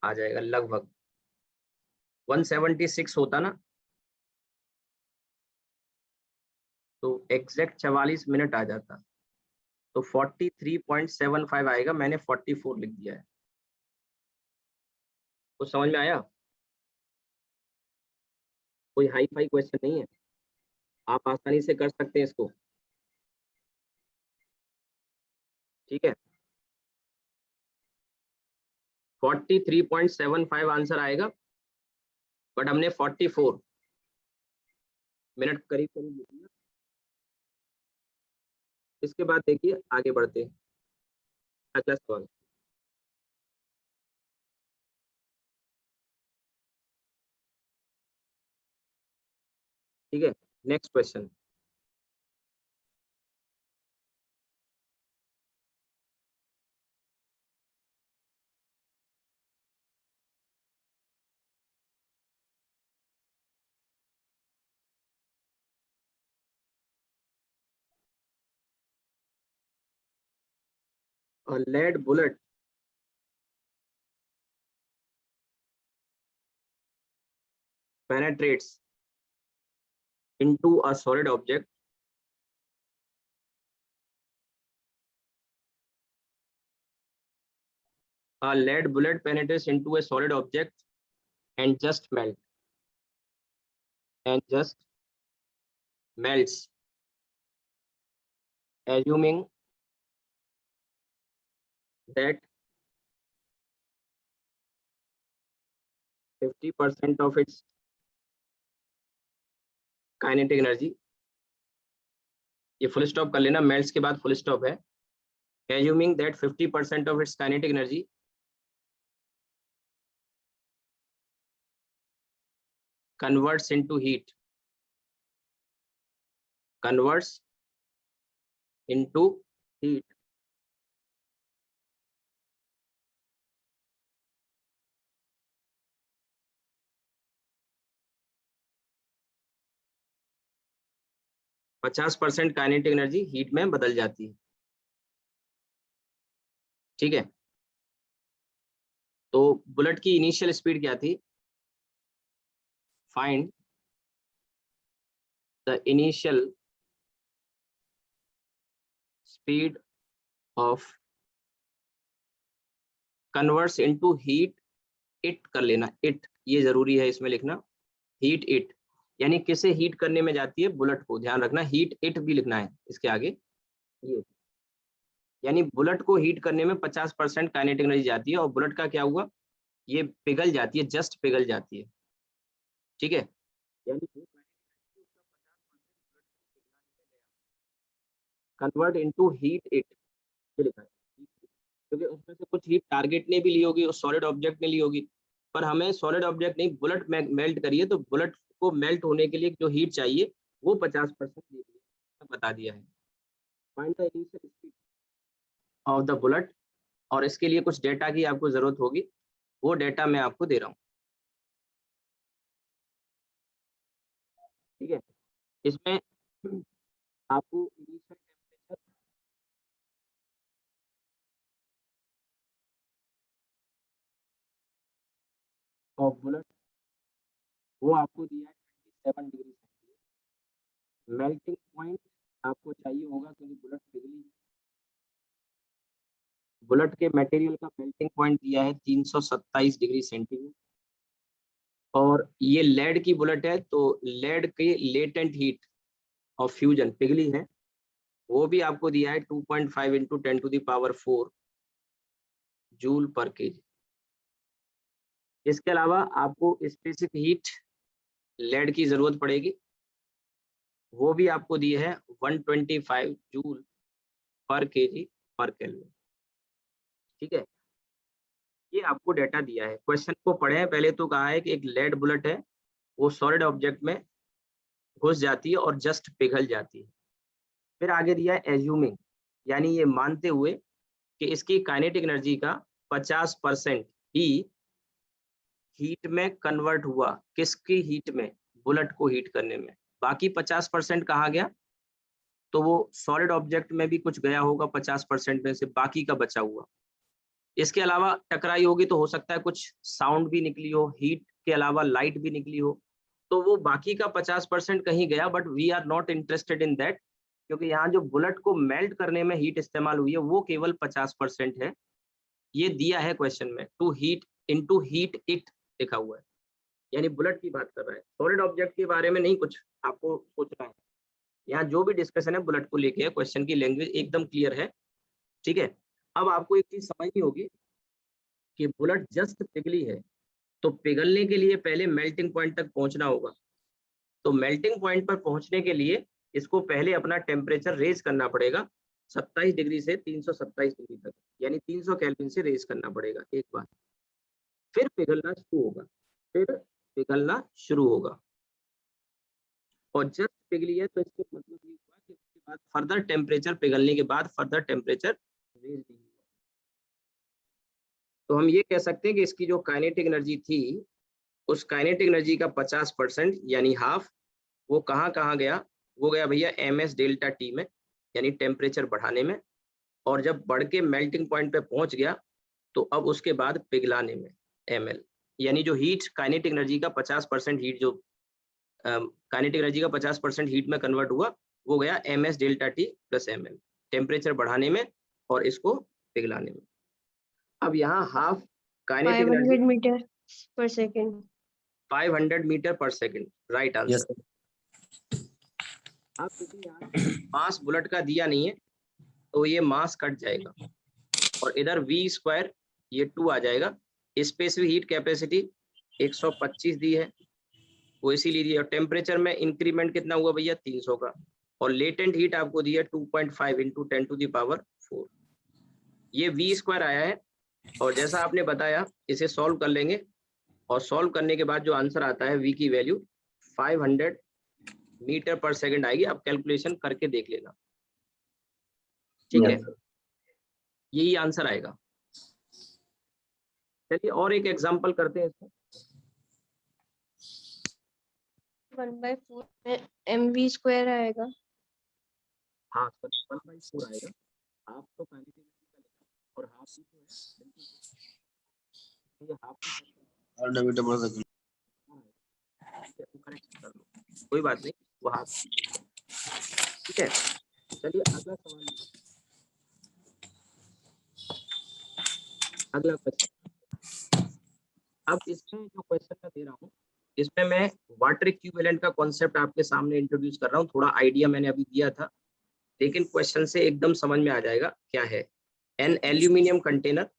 Speaker 1: आ जाएगा लगभग। 176 होता ना, तो एग्जैक्ट 44 मिनट आ जाता, तो 43.75 आएगा। मैंने 44 लिख दिया है, तो समझ में आया। कोई हाई फाई क्वेश्चन नहीं है, आप आसानी से कर सकते हैं इसको। ठीक है, 43.75 आंसर आएगा, बट हमने 44 मिनट करीब करीब लिख लिया। इसके बाद देखिए आगे बढ़ते हैं, अगला सवाल। ठीक है, next question. A lead bullet penetrates into a solid object a lead bullet penetrates into a solid object and just melts, assuming that 50% of its kinetic energy, ये फुल स्टॉप कर लेना, मेल्ट्स के बाद फुल स्टॉप है, assuming that 50% of its kinetic energy converts into heat, 50% kinetic energy heat में बदल जाती है। ठीक है, तो बुलेट की इनिशियल स्पीड क्या थी? Find the initial speed of converts into heat it, कर लेना इट, ये जरूरी है इसमें लिखना, हीट इट, यानी किसे हीट करने में जाती है? बुलेट को, ध्यान रखना, हीट इट भी लिखना है इसके आगे, ये यानी बुलेट को हीट करने में 50% काइनेटिक एनर्जी जाती है, और बुलेट का क्या हुआ? ये पिघल जाती है, जस्ट पिघल जाती है। ठीक है, यानी कन्वर्ट इनटू हीट इट, ये लिखा है, क्योंकि उसमें से कुछ हीट टारगेट ने भी ली होगी और सॉलिड ऑब्जेक्ट ने ली होगी, पर हमें सॉलिड ऑब्जेक्ट नहीं, बुलेट मेल्ट करिए, तो बुलेट को मेल्ट होने के लिए जो हीट चाहिए वो 50% दे दिया, बता दिया है। Find the initial speed of the bullet, और इसके लिए कुछ डेटा की आपको जरूरत होगी, वो डेटा मैं आपको दे रहा हूँ। ठीक है, इसमें आपको इनिशियल टेम्परेचर, ऑफ बुलेट वो आपको दिया है 27 डिग्री सेंटीग्रेड। मेल्टिंग पॉइंट आपको चाहिए होगा, क्योंकि बुलेट पिघली, बुलेट के मटेरियल का मेल्टिंग पॉइंट दिया है 327 डिग्री सेंटीग्रेड, और ये लेड की बुलेट है, तो लेड के लेटेंट हीट ऑफ फ्यूजन पिघली है, वो भी आपको दिया है 2.5 इंटू 10⁴ जूल पर केजी। इसके अलावा आपको स्पेसिफिक हीट लेड की जरूरत पड़ेगी, वो भी आपको दी है 125 जूल पर केजी पर केल्विन। ठीक है, ये आपको डेटा दिया है, क्वेश्चन को पढ़े। पहले तो कहा है कि एक लेड बुलेट है, वो सॉलिड ऑब्जेक्ट में घुस जाती है और जस्ट पिघल जाती है। फिर आगे दिया है एज्यूमिंग, यानी ये मानते हुए कि इसकी काइनेटिक एनर्जी का 50% ही हीट में कन्वर्ट हुआ। किसकी हीट में? बुलेट को हीट करने में। बाकी 50% कहाँ गया? तो वो सॉलिड ऑब्जेक्ट में भी कुछ गया होगा, 50% में से बाकी का बचा हुआ। इसके अलावा टकराई होगी तो हो सकता है कुछ साउंड भी निकली हो, हीट के अलावा लाइट भी निकली हो, तो वो बाकी का 50% कहीं गया, but we are not interested in that, क्योंकि यहाँ जो बुलेट को मेल्ट करने में हीट इस्तेमाल हुई है वो केवल 50% है। ये दिया है क्वेश्चन में, to heat into heat it लिखा हुआ है, यानी बुलेट की बात कर रहा है, सॉलिड ऑब्जेक्ट के बारे में नहीं कुछ आपको सोचना है। यहाँ जो भी डिस्कशन है बुलेट को लेके है, क्वेश्चन की लैंग्वेज एकदम क्लियर है, ठीक है। अब आपको एक चीज समझनी होगी कि बुलेट जस्ट पिघली है, तो पिघलने के लिए पहले मेल्टिंग पॉइंट तक पहुंचना होगा। तो मेल्टिंग पॉइंट पर पहुंचने के लिए इसको पहले अपना टेम्परेचर रेज करना पड़ेगा 27 डिग्री से 327 डिग्री तक, यानी 300 केल्विन से रेज करना पड़ेगा एक बार, फिर पिघलना शुरू होगा, फिर पिघलना शुरू होगा। और जस्ट पिघली है तो इसके मतलब ये हुआ कि उसके बाद फर्दर टेम्परेचर, पिघलने के बाद फर्दर टेम्परेचर रेज नहीं हुआ। तो हम ये कह सकते हैं कि इसकी जो काइनेटिक एनर्जी थी, उस काइनेटिक एनर्जी का 50% यानी हाफ, वो कहाँ कहाँ गया? वो गया भैया ms डेल्टा टी में, यानी टेम्परेचर बढ़ाने में। और जब बढ़ के मेल्टिंग पॉइंट पे पहुंच गया तो अब उसके बाद पिघलाने में ml, यानी जो हीट काइनेटिक एनर्जी का 50% हीट, जो काइनेटिक एनर्जी का 50% हीट में कन्वर्ट हुआ, वो गया ms delta T plus ml, temperature बढ़ाने में और इसको पिघलाने में। अब यहाँ हाफ काइनेटिक
Speaker 3: 500
Speaker 1: एनर्जी
Speaker 3: मीटर पर सेकेंड।
Speaker 1: 500 मीटर पर सेकंड, राइट
Speaker 2: यस
Speaker 1: आंसर। अब देखिए यहाँ मास बुलेट का दिया नहीं है तो ये मास कट जाएगा और इधर v² ये 2 आ जाएगा। स्पेसिफिक हीट कैपेसिटी 125 दी है, वो इसीलिए दी है। और टेम्परेचर में इंक्रीमेंट कितना हुआ भैया? 300 का। और लेटेंट हीट आपको दी है 2.5 × 10⁴। ये v² आया है। और जैसा आपने बताया इसे सॉल्व कर लेंगे, और सॉल्व करने के बाद जो आंसर आता है v की वैल्यू 500 मीटर पर सेकंड आएगी। आप कैलकुलेशन करके देख लेना, ठीक है, यही आंसर आएगा। चलिए और एक एग्जांपल करते हैं इसको।
Speaker 3: 1/4 में mv² आएगा।
Speaker 1: हाँ, 1/4 आएगा। हाफ तो काइनेटिक एनर्जी का लेगा और हाफ जो है बिल्कुल ये हाफ
Speaker 2: 100 मीटर पर सेकंड।
Speaker 1: करेक्ट कर लो, कोई बात नहीं, वो हाफ, ठीक है। चलिए अगला सवाल, अगला क्वेश्चन। अब इसमें जो क्वेश्चन मैं दे रहा हूँ, इसमें मैं वाटर इक्विवेलेंट का कॉन्सेप्ट आपके सामने इंट्रोड्यूस कर रहा हूँ। थोड़ा आइडिया मैंने अभी दिया था, लेकिन क्वेश्चन से एकदम समझ में आ जाएगा क्या है। An aluminium container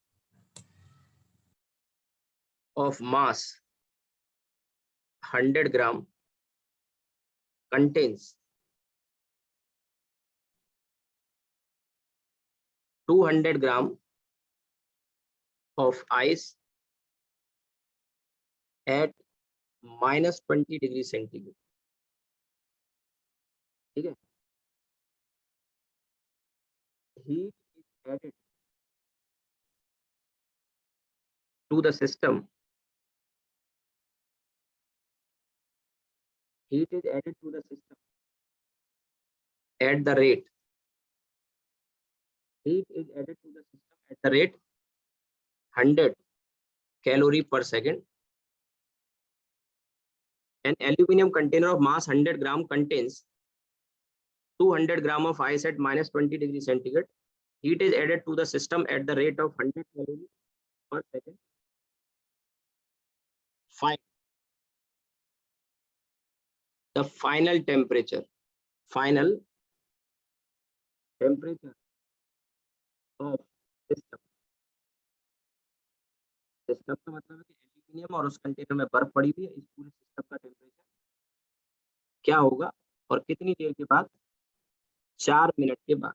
Speaker 1: of mass 100 gram contains 200 gram of ice at -20 degree centigrade, ठीक है। Heat is added to the system. Heat is added to the system at the rate. Heat is added to the system at the rate 100 calorie per second. An aluminum container of mass 100 gram contains 200 gram of ice at -20 degree centigrade. Heat is added to the system at the rate of 100 calorie per second. Find the final temperature. Final temperature of system. System का मतलब है कि aluminium और उस container में बर्फ पड़ी हुई है। इस पूरे सिस्टम का टेम्परेचर क्या होगा और कितनी देर के बाद? 4 मिनट के बाद।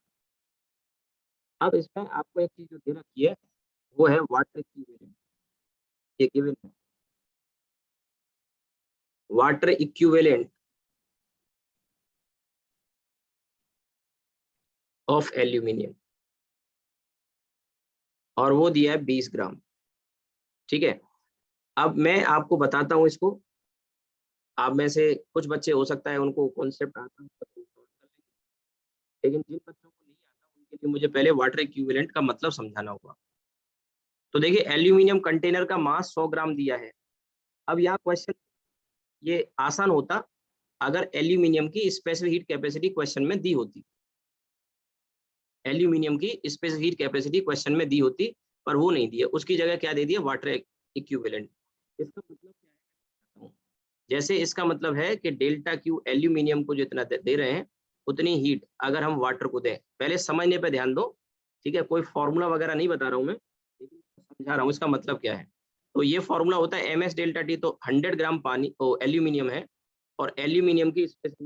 Speaker 1: अब इसमें आपको एक चीज जो दे रखी है वो है वाटर इक्विवेलेंट। ये गिवन है वाटर इक्विवेलेंट ऑफ एल्यूमिनियम, और वो दिया है 20 ग्राम, ठीक है। अब मैं आपको बताता हूं इसको। आप में से कुछ बच्चे हो सकता है उनको कॉन्सेप्ट आता है, लेकिन जिन बच्चों को नहीं आता उनके लिए मुझे पहले वाटर इक्विवेलेंट का मतलब समझाना होगा। तो देखिए एल्यूमिनियम कंटेनर का मास 100 ग्राम दिया है। अब यहाँ क्वेश्चन ये आसान होता अगर एल्यूमिनियम की स्पेसिफिक हीट कैपेसिटी क्वेश्चन में दी होती। एल्यूमिनियम की स्पेसिफिक हीट कैपेसिटी क्वेश्चन में दी होती, पर वो नहीं दी है। उसकी जगह क्या दे दिया? Water equivalent. इसका मतलब क्या है? जैसे इसका मतलब है कि डेल्टा क्यू एल्यूमिनियम को जितना दे रहे हैं उतनी हीट अगर हम वाटर को दें, पहले समझने पे ध्यान दो, ठीक है, कोई फॉर्मूला वगैरह नहीं बता रहा हूं मैं, लेकिन समझा रहा हूँ इसका मतलब क्या है। तो ये फॉर्मूला होता है एम एस डेल्टा टी, तो 100 ग्राम पानी एल्यूमिनियम है, और एल्यूमिनियम की स्पेसिफिक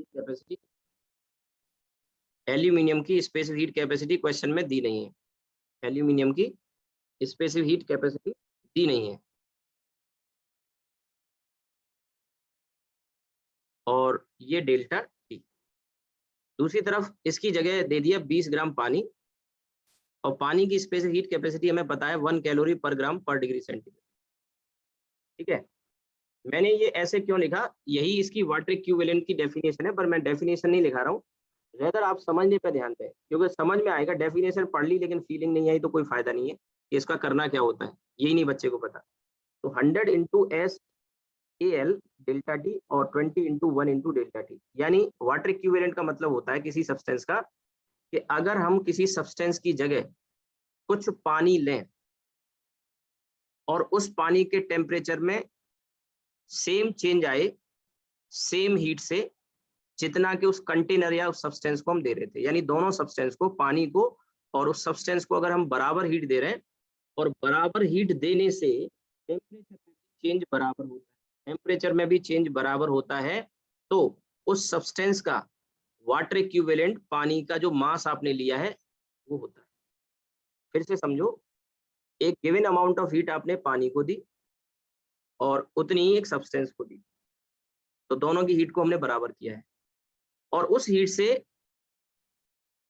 Speaker 1: हीट कैपेसिटी क्वेश्चन में दी नहीं है, एल्यूमिनियम की स्पेसिफिक हीट कैपेसिटी दी नहीं है। और ये डेल्टा टी, दूसरी तरफ इसकी जगह दे दिया 20 ग्राम पानी, और पानी की स्पेसिफिक हीट कैपेसिटी हमें पता है 1 कैलोरी पर ग्राम पर डिग्री सेंटीग्रेड, ठीक है। मैंने ये ऐसे क्यों लिखा, यही इसकी वाटर इक्विवेलेंट की डेफिनेशन है, पर मैं डेफिनेशन नहीं लिखा रहा हूँ, रेदर आप समझने पे ध्यान दें, क्योंकि समझ में आएगा, डेफिनेशन पढ़ ली लेकिन फीलिंग नहीं आई तो कोई फायदा नहीं है कि इसका करना क्या होता है, यही नहीं बच्चे को पता। तो 100 into S A L delta T और 20 इंटू 1 इंटू डेल्टा टी, यानी वाटर इक्विवेलेंट का मतलब होता है किसी सब्सटेंस का कि अगर हम किसी सब्सटेंस की जगह कुछ पानी लें और उस पानी के टेम्परेचर में सेम चेंज आए, सेम हीट से, जितना कि उस कंटेनर या उस सब्सटेंस को हम दे रहे थे, यानी दोनों सब्सटेंस को, पानी को और उस सब्सटेंस को अगर हम बराबर हीट दे रहे हैं, और बराबर हीट देने से टेम्परेचर में चेंज बराबर होता है, टेम्परेचर में भी चेंज बराबर होता है, तो उस सब्सटेंस का वाटर इक्विवेलेंट पानी का जो मास आपने लिया है वो होता है। फिर से समझो, एक गिवन अमाउंट ऑफ हीट आपने पानी को दी और उतनी ही एक सब्सटेंस को दी, तो दोनों की हीट को हमने बराबर किया है, और उस हीट से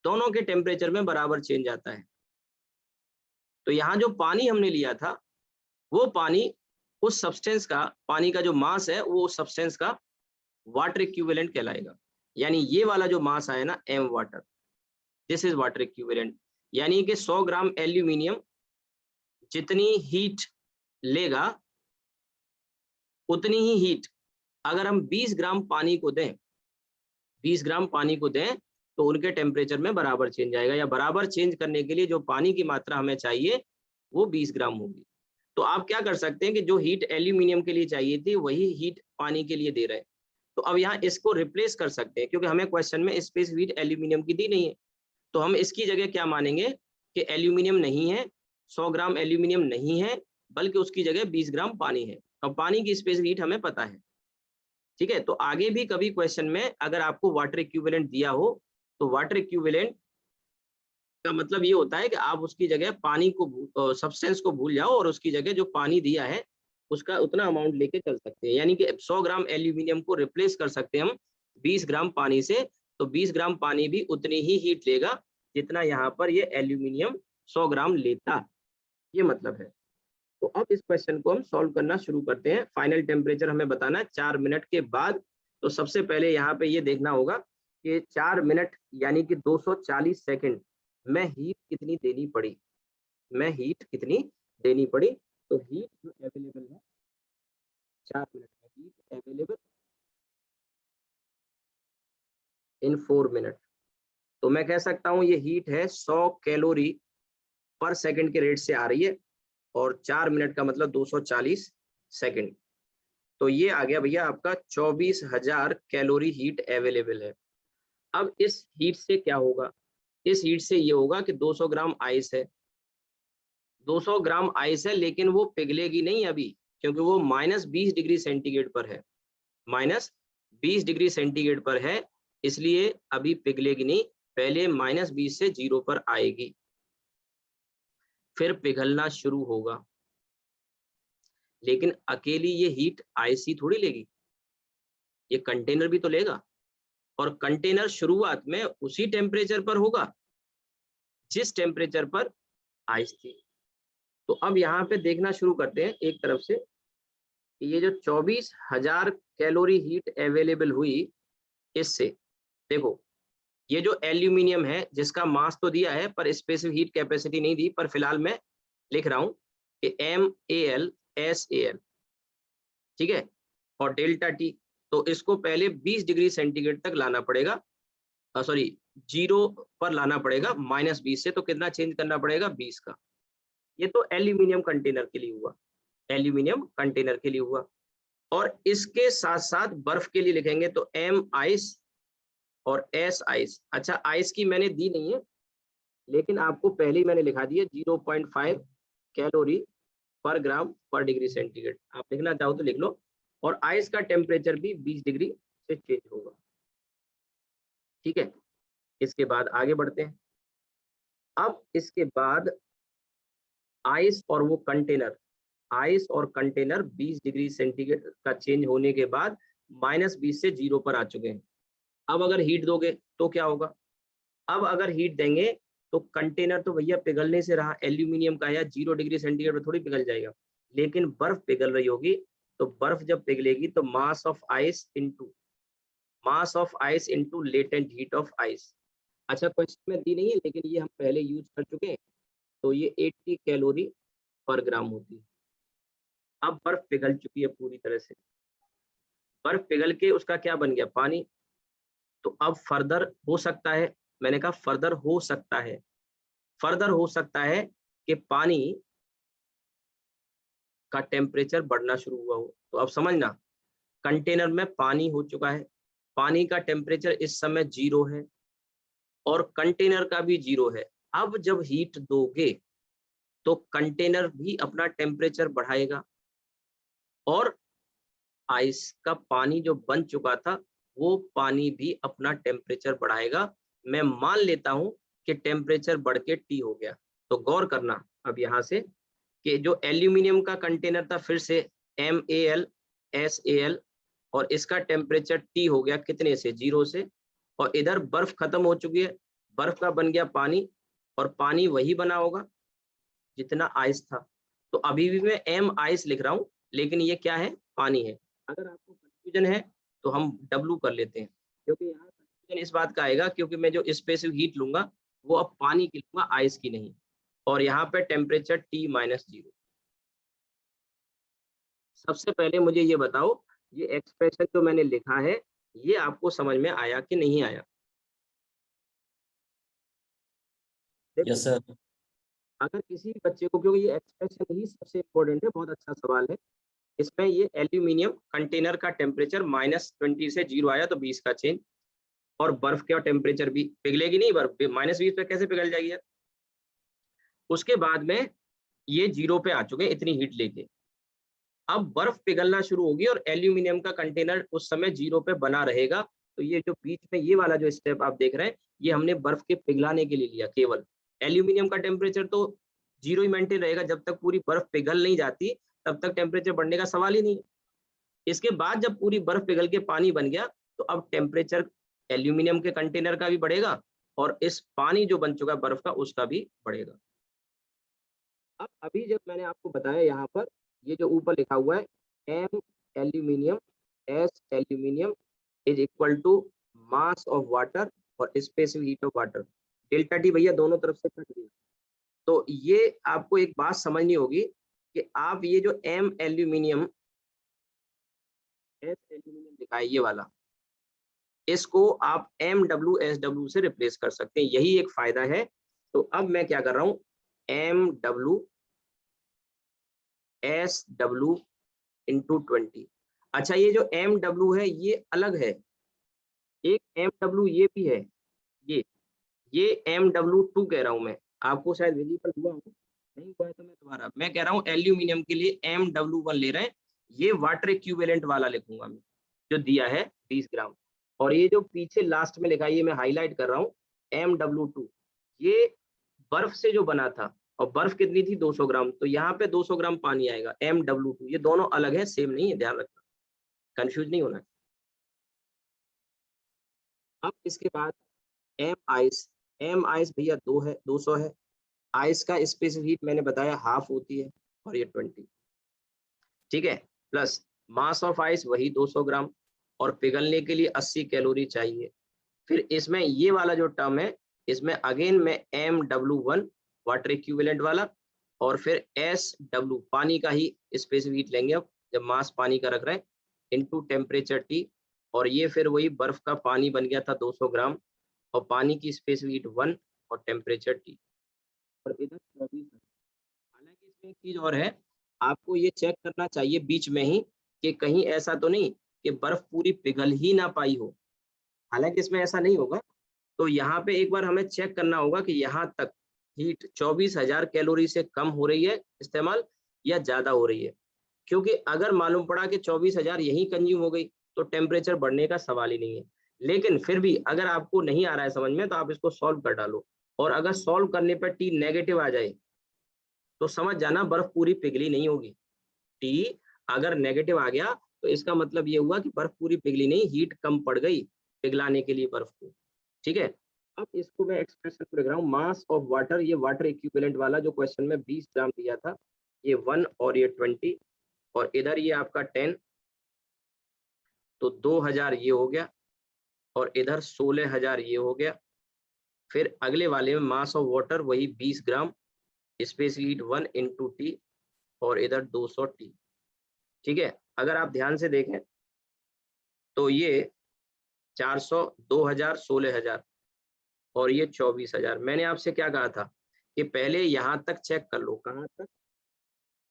Speaker 1: दोनों के टेम्परेचर में बराबर चेंज आता है। तो यहाँ जो पानी हमने लिया था वो पानी उस सब्सटेंस का, पानी का जो मास है वो उस सब्सटेंस का वाटर इक्विवेलेंट कहलाएगा, यानी ये वाला जो मास आया ना M water, this is water equivalent, यानी कि 100 ग्राम एल्यूमिनियम जितनी हीट लेगा उतनी ही हीट अगर हम 20 ग्राम पानी को दें, 20 ग्राम पानी को दें तो उनके टेम्परेचर में बराबर चेंज आएगा, या बराबर चेंज करने के लिए जो पानी की मात्रा हमें चाहिए वो 20 ग्राम होगी। तो आप क्या कर सकते हैं कि जो हीट एल्यूमिनियम के लिए चाहिए थी वही हीट पानी के लिए दे रहे हैं, तो अब यहाँ इसको रिप्लेस कर सकते हैं, क्योंकि हमें क्वेश्चन में स्पेसिफिक हीट एल्यूमिनियम की दी नहीं है, तो हम इसकी जगह क्या मानेंगे कि एल्यूमिनियम नहीं है, 100 ग्राम एल्यूमिनियम नहीं है, बल्कि उसकी जगह 20 ग्राम पानी है, और पानी की स्पेसिफिक हीट हमें पता है, ठीक है। तो आगे भी कभी क्वेश्चन में अगर आपको वाटर इक्विवेलेंट दिया हो, तो वाटर इक्विवेलेंट का मतलब ये होता है कि आप उसकी जगह पानी को, सब्सटेंस को भूल जाओ और उसकी जगह जो पानी दिया है उसका उतना अमाउंट लेके चल सकते हैं, यानी कि 100 ग्राम एल्यूमिनियम को रिप्लेस कर सकते हैं हम 20 ग्राम पानी से, तो 20 ग्राम पानी भी उतनी ही हीट लेगा जितना यहाँ पर ये एल्यूमिनियम 100 ग्राम लेता, ये मतलब है। तो अब इस क्वेश्चन को हम सॉल्व करना शुरू करते हैं। फाइनल टेम्परेचर हमें बताना है 4 मिनट के बाद। तो सबसे पहले यहाँ पे ये देखना होगा कि 4 मिनट यानी कि 240 सेकंड में हीट कितनी देनी पड़ी, में हीट कितनी देनी पड़ी। तो हीट जो अवेलेबल है 4 मिनट में, हीट अवेलेबल इन 4 मिनट, तो मैं कह सकता हूँ ये हीट है 100 कैलोरी पर सेकंड के रेट से आ रही है, और 4 मिनट का मतलब 240 सेकंड, तो ये आ गया भैया आपका 24,000 कैलोरी हीट अवेलेबल है। अब इस हीट से क्या होगा, इस हीट से ये होगा कि 200 ग्राम आइस है, 200 ग्राम आइस है, लेकिन वो पिघलेगी नहीं अभी, क्योंकि वो -20 डिग्री सेंटीग्रेड पर है, -20 डिग्री सेंटीग्रेड पर है, इसलिए अभी पिघलेगी नहीं, पहले -20 से 0 पर आएगी, फिर पिघलना शुरू होगा। लेकिन अकेली ये हीट आइस ही थोड़ी लेगी, ये कंटेनर भी तो लेगा, और कंटेनर शुरुआत में उसी टेम्परेचर पर होगा जिस टेम्परेचर पर आइस थी। तो अब यहाँ पे देखना शुरू करते हैं एक तरफ से कि ये जो 24,000 कैलोरी हीट अवेलेबल हुई, इससे देखो ये जो एल्यूमिनियम है जिसका मास तो दिया है पर स्पेसिफिक हीट कैपेसिटी नहीं दी, पर फिलहाल मैं लिख रहा हूं कि MAlSAl, ठीक है, और डेल्टा टी, तो इसको पहले 20 डिग्री सेंटीग्रेड तक लाना पड़ेगा, सॉरी 0 पर लाना पड़ेगा, -20 से, तो कितना चेंज करना पड़ेगा 20 का। ये तो एल्यूमिनियम कंटेनर के लिए हुआ, एल्यूमिनियम कंटेनर के लिए हुआ। और इसके साथ साथ बर्फ के लिए लिखेंगे तो M आइस और S आइस। अच्छा, आइस की मैंने दी नहीं है, लेकिन आपको पहले ही मैंने लिखा दिया 0.5 कैलोरी पर ग्राम पर डिग्री सेंटीग्रेड। आप लिखना चाहो तो लिख लो। और आइस का टेम्परेचर भी 20 डिग्री से चेंज होगा। ठीक है, इसके बाद आगे बढ़ते हैं। अब इसके बाद आइस और वो कंटेनर, आइस और कंटेनर 20 डिग्री सेंटीग्रेड का चेंज होने के बाद -20 से 0 पर आ चुके हैं। अब अगर हीट दोगे तो क्या होगा? अब अगर हीट देंगे तो कंटेनर तो भैया पिघलने से रहा, एल्यूमिनियम का, या 0 डिग्री सेंटीग्रेड पर थोड़ी पिघल जाएगा, लेकिन बर्फ पिघल रही होगी। तो बर्फ जब पिघलेगी तो mass of ice into latent heat of ice. अच्छा, क्वेश्चन में दी नहीं है, लेकिन ये हम पहले यूज कर चुके हैं। तो ये 80 कैलोरी पर ग्राम होती है। अब बर्फ पिघल चुकी है पूरी तरह से, बर्फ पिघल के उसका क्या बन गया? पानी। तो अब फर्दर हो सकता है, मैंने कहा फर्दर हो सकता है, फर्दर हो सकता है कि पानी का टेम्परेचर बढ़ना शुरू हुआ हो। तो अब समझना, कंटेनर में पानी हो चुका है, पानी का टेम्परेचर इस समय 0 है और कंटेनर का भी 0 है। अब जब हीट दोगे तो कंटेनर भी अपना टेम्परेचर बढ़ाएगा और आइस का पानी जो बन चुका था वो पानी भी अपना टेम्परेचर बढ़ाएगा। मैं मान लेता हूं कि टेम्परेचर बढ़ के T हो गया। तो गौर करना अब यहाँ से कि जो एल्यूमिनियम का कंटेनर था, फिर से MAl SAl, और इसका टेम्परेचर T हो गया कितने से? 0 से। और इधर बर्फ खत्म हो चुकी है, बर्फ का बन गया पानी, और पानी वही बना होगा जितना आइस था। तो अभी भी मैं M आइस लिख रहा हूँ, लेकिन ये क्या है? पानी है। अगर आपको कंफ्यूजन है तो हम W कर लेते हैं, क्योंकि यहाँ कंफ्यूजन इस बात का आएगा क्योंकि मैं जो स्पेसिफिक हीट लूंगा वो अब पानी की लूंगा, आइस की नहीं। और यहाँ पे टेम्परेचर T-0। सबसे पहले मुझे ये बताओ, ये एक्सप्रेशन जो मैंने लिखा है ये आपको समझ में आया कि नहीं आया?
Speaker 2: Yes sir.
Speaker 1: अगर किसी बच्चे को, क्योंकि ये एक्सप्रेशन ही सबसे इम्पोर्टेंट है, बहुत अच्छा सवाल है। इसमें ये एल्यूमिनियम कंटेनर का टेम्परेचर -20 से 0 आया तो 20 का चेंज, और बर्फ का टेम्परेचर भी पिघलेगी नहीं, बर्फ -20 पे कैसे पिघल जाएगी यार? उसके बाद में ये 0 पे आ चुके हैं इतनी हीट लेके। अब बर्फ पिघलना शुरू होगी और एल्यूमिनियम का कंटेनर उस समय 0 पे बना रहेगा। तो ये जो बीच में ये वाला जो स्टेप आप देख रहे हैं, ये हमने बर्फ के पिघलाने के लिए लिया केवल। एल्यूमिनियम का टेम्परेचर तो 0 ही मेंटेन रहेगा, जब तक पूरी बर्फ पिघल नहीं जाती तब तक टेम्परेचर बढ़ने का सवाल ही नहीं है। इसके बाद जब पूरी बर्फ पिघल के पानी बन गया तो अब टेम्परेचर एल्यूमिनियम के कंटेनर का भी बढ़ेगा और इस पानी जो बन चुका है बर्फ का उसका भी बढ़ेगा। अब अभी जब मैंने आपको बताया यहाँ पर, ये जो ऊपर लिखा हुआ है M aluminium S aluminium is equal to mass of water और specific heat of water, delta T भैया दोनों तरफ से कट गया। तो ये आपको एक बात समझनी होगी कि आप ये जो M एल्यूमिनियम S एल्यूमिनियम लिखा है ये वाला, इसको आप MWSW से रिप्लेस कर सकते हैं, यही एक फायदा है। तो अब मैं क्या कर रहा हूँ, MWSW इंटू 20। अच्छा, ये जो MW है ये अलग है, एक MW ये भी है, ये MW2 कह रहा हूं मैं, आपको शायद विजिबल हुआ हो, नहीं हुआ है तो मैं दोबारा मैं कह रहा हूँ एल्यूमिनियम के लिए MW1 ले रहे हैं। ये वाटर इक्विवेलेंट वाला लिखूंगा मैं, जो दिया है 20 ग्राम। और ये जो पीछे लास्ट में लिखा है ये मैं हाईलाइट कर रहा हूँ MW2, ये बर्फ से जो बना था, और बर्फ कितनी थी? 200 ग्राम। तो यहाँ पे 200 ग्राम पानी आएगा MW2। ये दोनों अलग है, सेम नहीं है, ध्यान रखना, कंफ्यूज नहीं होना। अब इसके बाद M आइस भैया 200 है। आइस का स्पेसिफिक हीट मैंने बताया हाफ होती है और ये 20, ठीक है, प्लस मास ऑफ आइस वही 200 ग्राम, और पिघलने के लिए 80 कैलोरी चाहिए। फिर इसमें ये वाला जो टर्म है, इसमें अगेन में MW1 वाटर इक्विवेलेंट वाला, और फिर SW पानी का ही स्पेसिफिक हीट लेंगे अब, जब मास पानी का रख रहे हैं, इनटू टेम्परेचर T, और ये फिर वही बर्फ का पानी बन गया था 200 ग्राम, और पानी की स्पेसिफिक हीट 1 और टेम्परेचर T, और इधर 24 है। हालांकि इसमें एक चीज और है, आपको ये चेक करना चाहिए बीच में ही कि कहीं ऐसा तो नहीं कि बर्फ पूरी पिघल ही ना पाई हो, हालांकि इसमें ऐसा नहीं होगा। तो यहाँ पे एक बार हमें चेक करना होगा कि यहाँ तक हीट 24,000 कैलोरी से कम हो रही है इस्तेमाल या ज्यादा हो रही है, क्योंकि अगर मालूम पड़ा कि 24,000 यहीं कंज्यूम हो गई तो टेम्परेचर बढ़ने का सवाल ही नहीं है। लेकिन फिर भी अगर आपको नहीं आ रहा है समझ में तो आप इसको सॉल्व कर डालो, और अगर सॉल्व करने पर टी नेगेटिव आ जाए तो समझ जाना बर्फ पूरी पिघली नहीं होगी। टी अगर नेगेटिव आ गया तो इसका मतलब ये हुआ कि बर्फ पूरी पिघली नहीं, हीट कम पड़ गई पिघलाने के लिए बर्फ को। ठीक है, अब इसको मैं एक्सप्रेशन लिख रहा हूँ, मास ऑफ वाटर, ये वाटर इक्विवेलेंट वाला जो क्वेश्चन में 20 ग्राम दिया था, ये 1 और ये 20, और इधर ये आपका 10, तो 2000 ये हो गया, और इधर 16,000 ये हो गया। फिर अगले वाले में मास ऑफ वाटर वही 20 ग्राम, स्पेस हीट 1 इंटू टी, और इधर 200 टी। ठीक है, अगर आप ध्यान से देखें तो ये 400, 2000, 16,000 और ये 24,000। मैंने आपसे क्या कहा था कि पहले यहाँ तक चेक कर लो, कहाँ तक,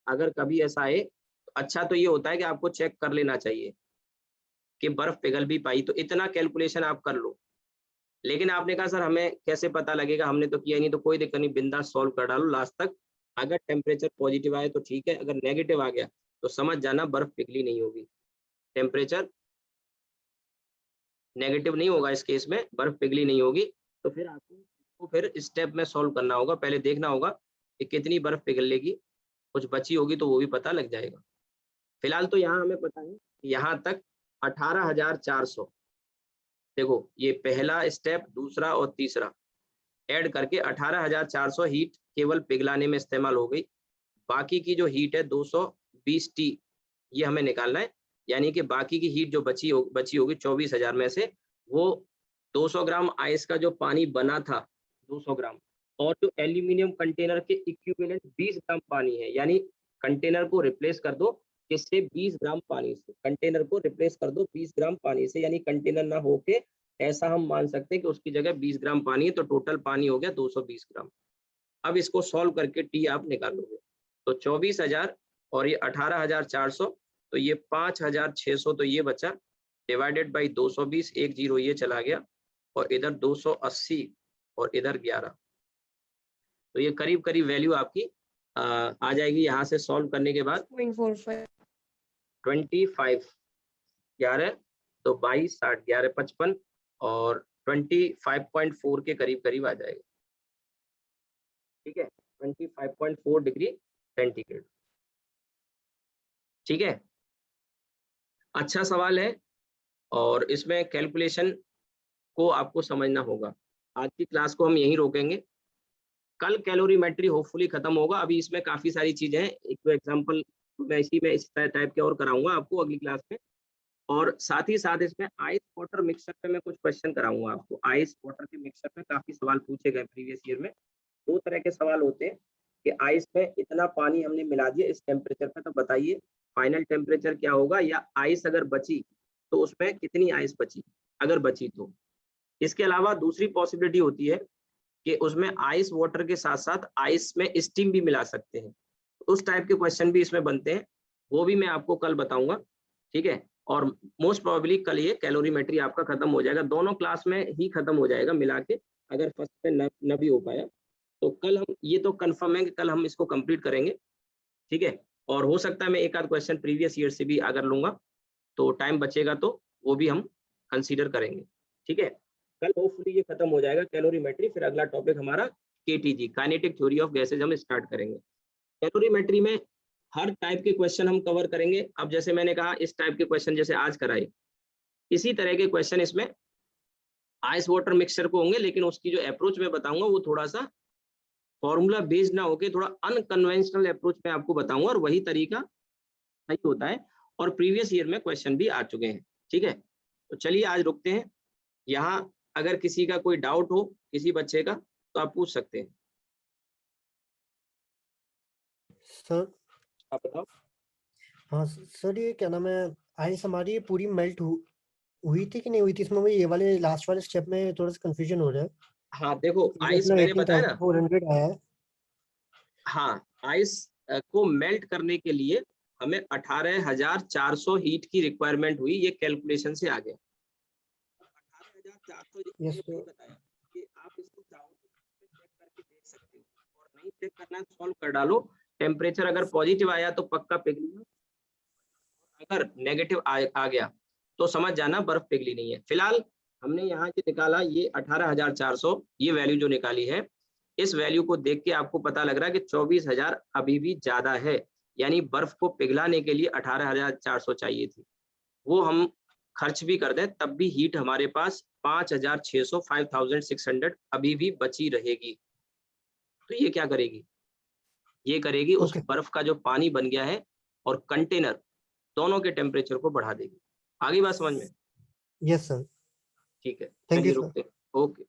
Speaker 1: अगर कभी ऐसा आए तो अच्छा तो ये होता है कि आपको चेक कर लेना चाहिए कि बर्फ पिघल भी पाई, तो इतना कैलकुलेशन आप कर लो। लेकिन आपने कहा सर हमें कैसे पता लगेगा, हमने तो किया नहीं, तो कोई दिक्कत नहीं, बिंदास सॉल्व कर डालो लास्ट तक। अगर टेम्परेचर पॉजिटिव आए तो ठीक है, अगर नेगेटिव आ गया तो समझ जाना बर्फ पिघली नहीं होगी, टेम्परेचर नेगेटिव नहीं होगा, इस केस में बर्फ पिघली नहीं होगी। तो फिर आपको फिर स्टेप में सॉल्व करना होगा, पहले देखना होगा कि कितनी बर्फ पिघलेगी, कुछ बची होगी तो वो भी पता लग जाएगा। फिलहाल तो यहाँ हमें पता है यहाँ तक 18,400, देखो ये पहला स्टेप, दूसरा और तीसरा ऐड करके 18,400 हीट केवल पिघलाने में इस्तेमाल हो गई। बाकी की जो हीट है 220 टी, ये हमें निकालना है, यानी कि बाकी की हीट जो बची होगी 24,000 में से, वो 200 ग्राम आइस का जो पानी बना था 200 ग्राम, और जो एल्यूमिनियम कंटेनर के इक्विवेलेंट 20 ग्राम पानी है, यानी कंटेनर को रिप्लेस कर दो किससे, 20 ग्राम पानी से, कंटेनर को रिप्लेस कर दो 20 ग्राम पानी से, यानी कंटेनर ना होके ऐसा हम मान सकते हैं कि उसकी जगह 20 ग्राम पानी है, तो टोटल पानी हो गया 220 ग्राम। अब इसको सॉल्व करके टी आप निकालोगे, तो 24,000 और ये 18,400, तो ये 5,600, तो ये बचा, डिवाइडेड बाई 220, एक जीरो ये चला गया, और इधर 280 और इधर 11, तो ये करीब करीब वैल्यू आपकी आ जाएगी यहाँ से सॉल्व करने के बाद
Speaker 3: 0.45
Speaker 1: 25, 11 तो 22, 60, 11, 55 और 25.4 के करीब करीब आ जाएगा। ठीक है, 25.4 डिग्री सेंटीग्रेड। ठीक है, अच्छा सवाल है, और इसमें कैलकुलेशन को आपको समझना होगा। आज की क्लास को हम यहीं रोकेंगे, कल कैलोरीमेट्री होपफुली खत्म होगा। अभी इसमें काफी सारी चीजें हैं, एक दो एग्जांपल मैं इस टाइप के और कराऊंगा आपको अगली क्लास में, और साथ ही साथ इसमें आइस वाटर मिक्सचर पे मैं कुछ क्वेश्चन कराऊंगा आपको। आइस वाटर के मिक्सचर पे काफी सवाल पूछे गए प्रीवियस ईयर में। दो तरह के सवाल होते हैं कि आइस में इतना पानी हमने मिला दिया इस टेम्परेचर पे, तो बताइए फाइनल टेम्परेचर क्या होगा, या आइस अगर बची तो उसमें कितनी आइस बची, अगर बची तो। इसके अलावा दूसरी पॉसिबिलिटी होती है कि उसमें आइस वाटर के साथ साथ आइस में स्टीम भी मिला सकते हैं, उस टाइप के क्वेश्चन भी इसमें बनते हैं, वो भी मैं आपको कल बताऊंगा। ठीक है, और मोस्ट प्रोबेबली कल ये कैलोरीमेट्री आपका खत्म हो जाएगा, दोनों क्लास में ही खत्म हो जाएगा मिला के, अगर फर्स्ट पे न भी हो पाया तो कल हम, ये तो कंफर्म है कि कल हम इसको कंप्लीट करेंगे। ठीक है, और हो सकता है मैं एक आध क्वेश्चन प्रीवियस ईयर से भी अगर लूंगा, तो टाइम बचेगा तो वो भी हम कंसीडर करेंगे। ठीक है, कल होपफुली ये खत्म हो जाएगा कैलोरीमेट्री, फिर अगला टॉपिक हमारा KTG, kinetic theory of gases, हम स्टार्ट करेंगे। कैलोरीमेट्री में हर टाइप के क्वेश्चन हम कवर करेंगे। अब जैसे मैंने कहा इस टाइप के क्वेश्चन जैसे आज कराए, इसी तरह के क्वेश्चन इसमें आइस वाटर मिक्सचर को होंगे, लेकिन उसकी जो अप्रोच मैं बताऊंगा वो थोड़ा सा फॉर्मूला बेस्ड ना होके थोड़ा अनकन्वेंशनल अप्रोच में आपको बताऊंगा, और वही तरीका सही होता है, और प्रीवियस ईयर में क्वेश्चन भी आ चुके हैं। ठीक है, तो चलिए आज रुकते हैं यहाँ, अगर किसी का कोई डाउट हो किसी बच्चे का तो आप पूछ सकते हैं।
Speaker 4: सर
Speaker 1: आप बताओ।
Speaker 4: हाँ सर, ये क्या नाम है, आइस हमारी पूरी मेल्ट हुई थी कि नहीं हुई थी, इसमें ये वाले लास्ट वाले स्टेप में थोड़ा सा कंफ्यूजन हो रहा है।
Speaker 1: हाँ देखो, आइस मैंने बताया ना,
Speaker 4: 400 आया है।
Speaker 1: हाँ आइस को मेल्ट करने के लिए हमें 18,400 हीट की रिक्वायरमेंट हुई, ये कैलकुलेशन से आ गया। 18,400
Speaker 4: Yes,
Speaker 1: ये
Speaker 4: sir.
Speaker 1: वही बताया कि आप इसको चाहो तो चेक करके देख सकते हो, और नहीं चेक करना है सॉल्व कर डालो। टेम्परेचर अगर पॉजिटिव आया तो पक्का पिघली, अगर नेगेटिव आ गया तो समझ जाना बर्फ पिघली नहीं है। फिलहाल हमने यहाँ से निकाला ये 18,400, ये वैल्यू जो निकाली है, इस वैल्यू को देख के आपको पता लग रहा है कि 24,000 अभी भी ज्यादा है, यानी बर्फ को पिघलाने के लिए 18,400 चाहिए थी। वो हम खर्च भी कर दें तब भी हीट हमारे पास 5,600 5,600 अभी भी बची रहेगी। तो ये क्या करेगी, ये करेगी उस
Speaker 4: Okay.
Speaker 1: बर्फ का जो पानी बन गया है और कंटेनर, दोनों के टेम्परेचर को बढ़ा देगी। आगे बात समझ में?
Speaker 4: Yes, sir.
Speaker 1: ठीक है,
Speaker 4: Thank you,
Speaker 1: चलिए
Speaker 4: sir.
Speaker 1: रुकते हैं। ओके।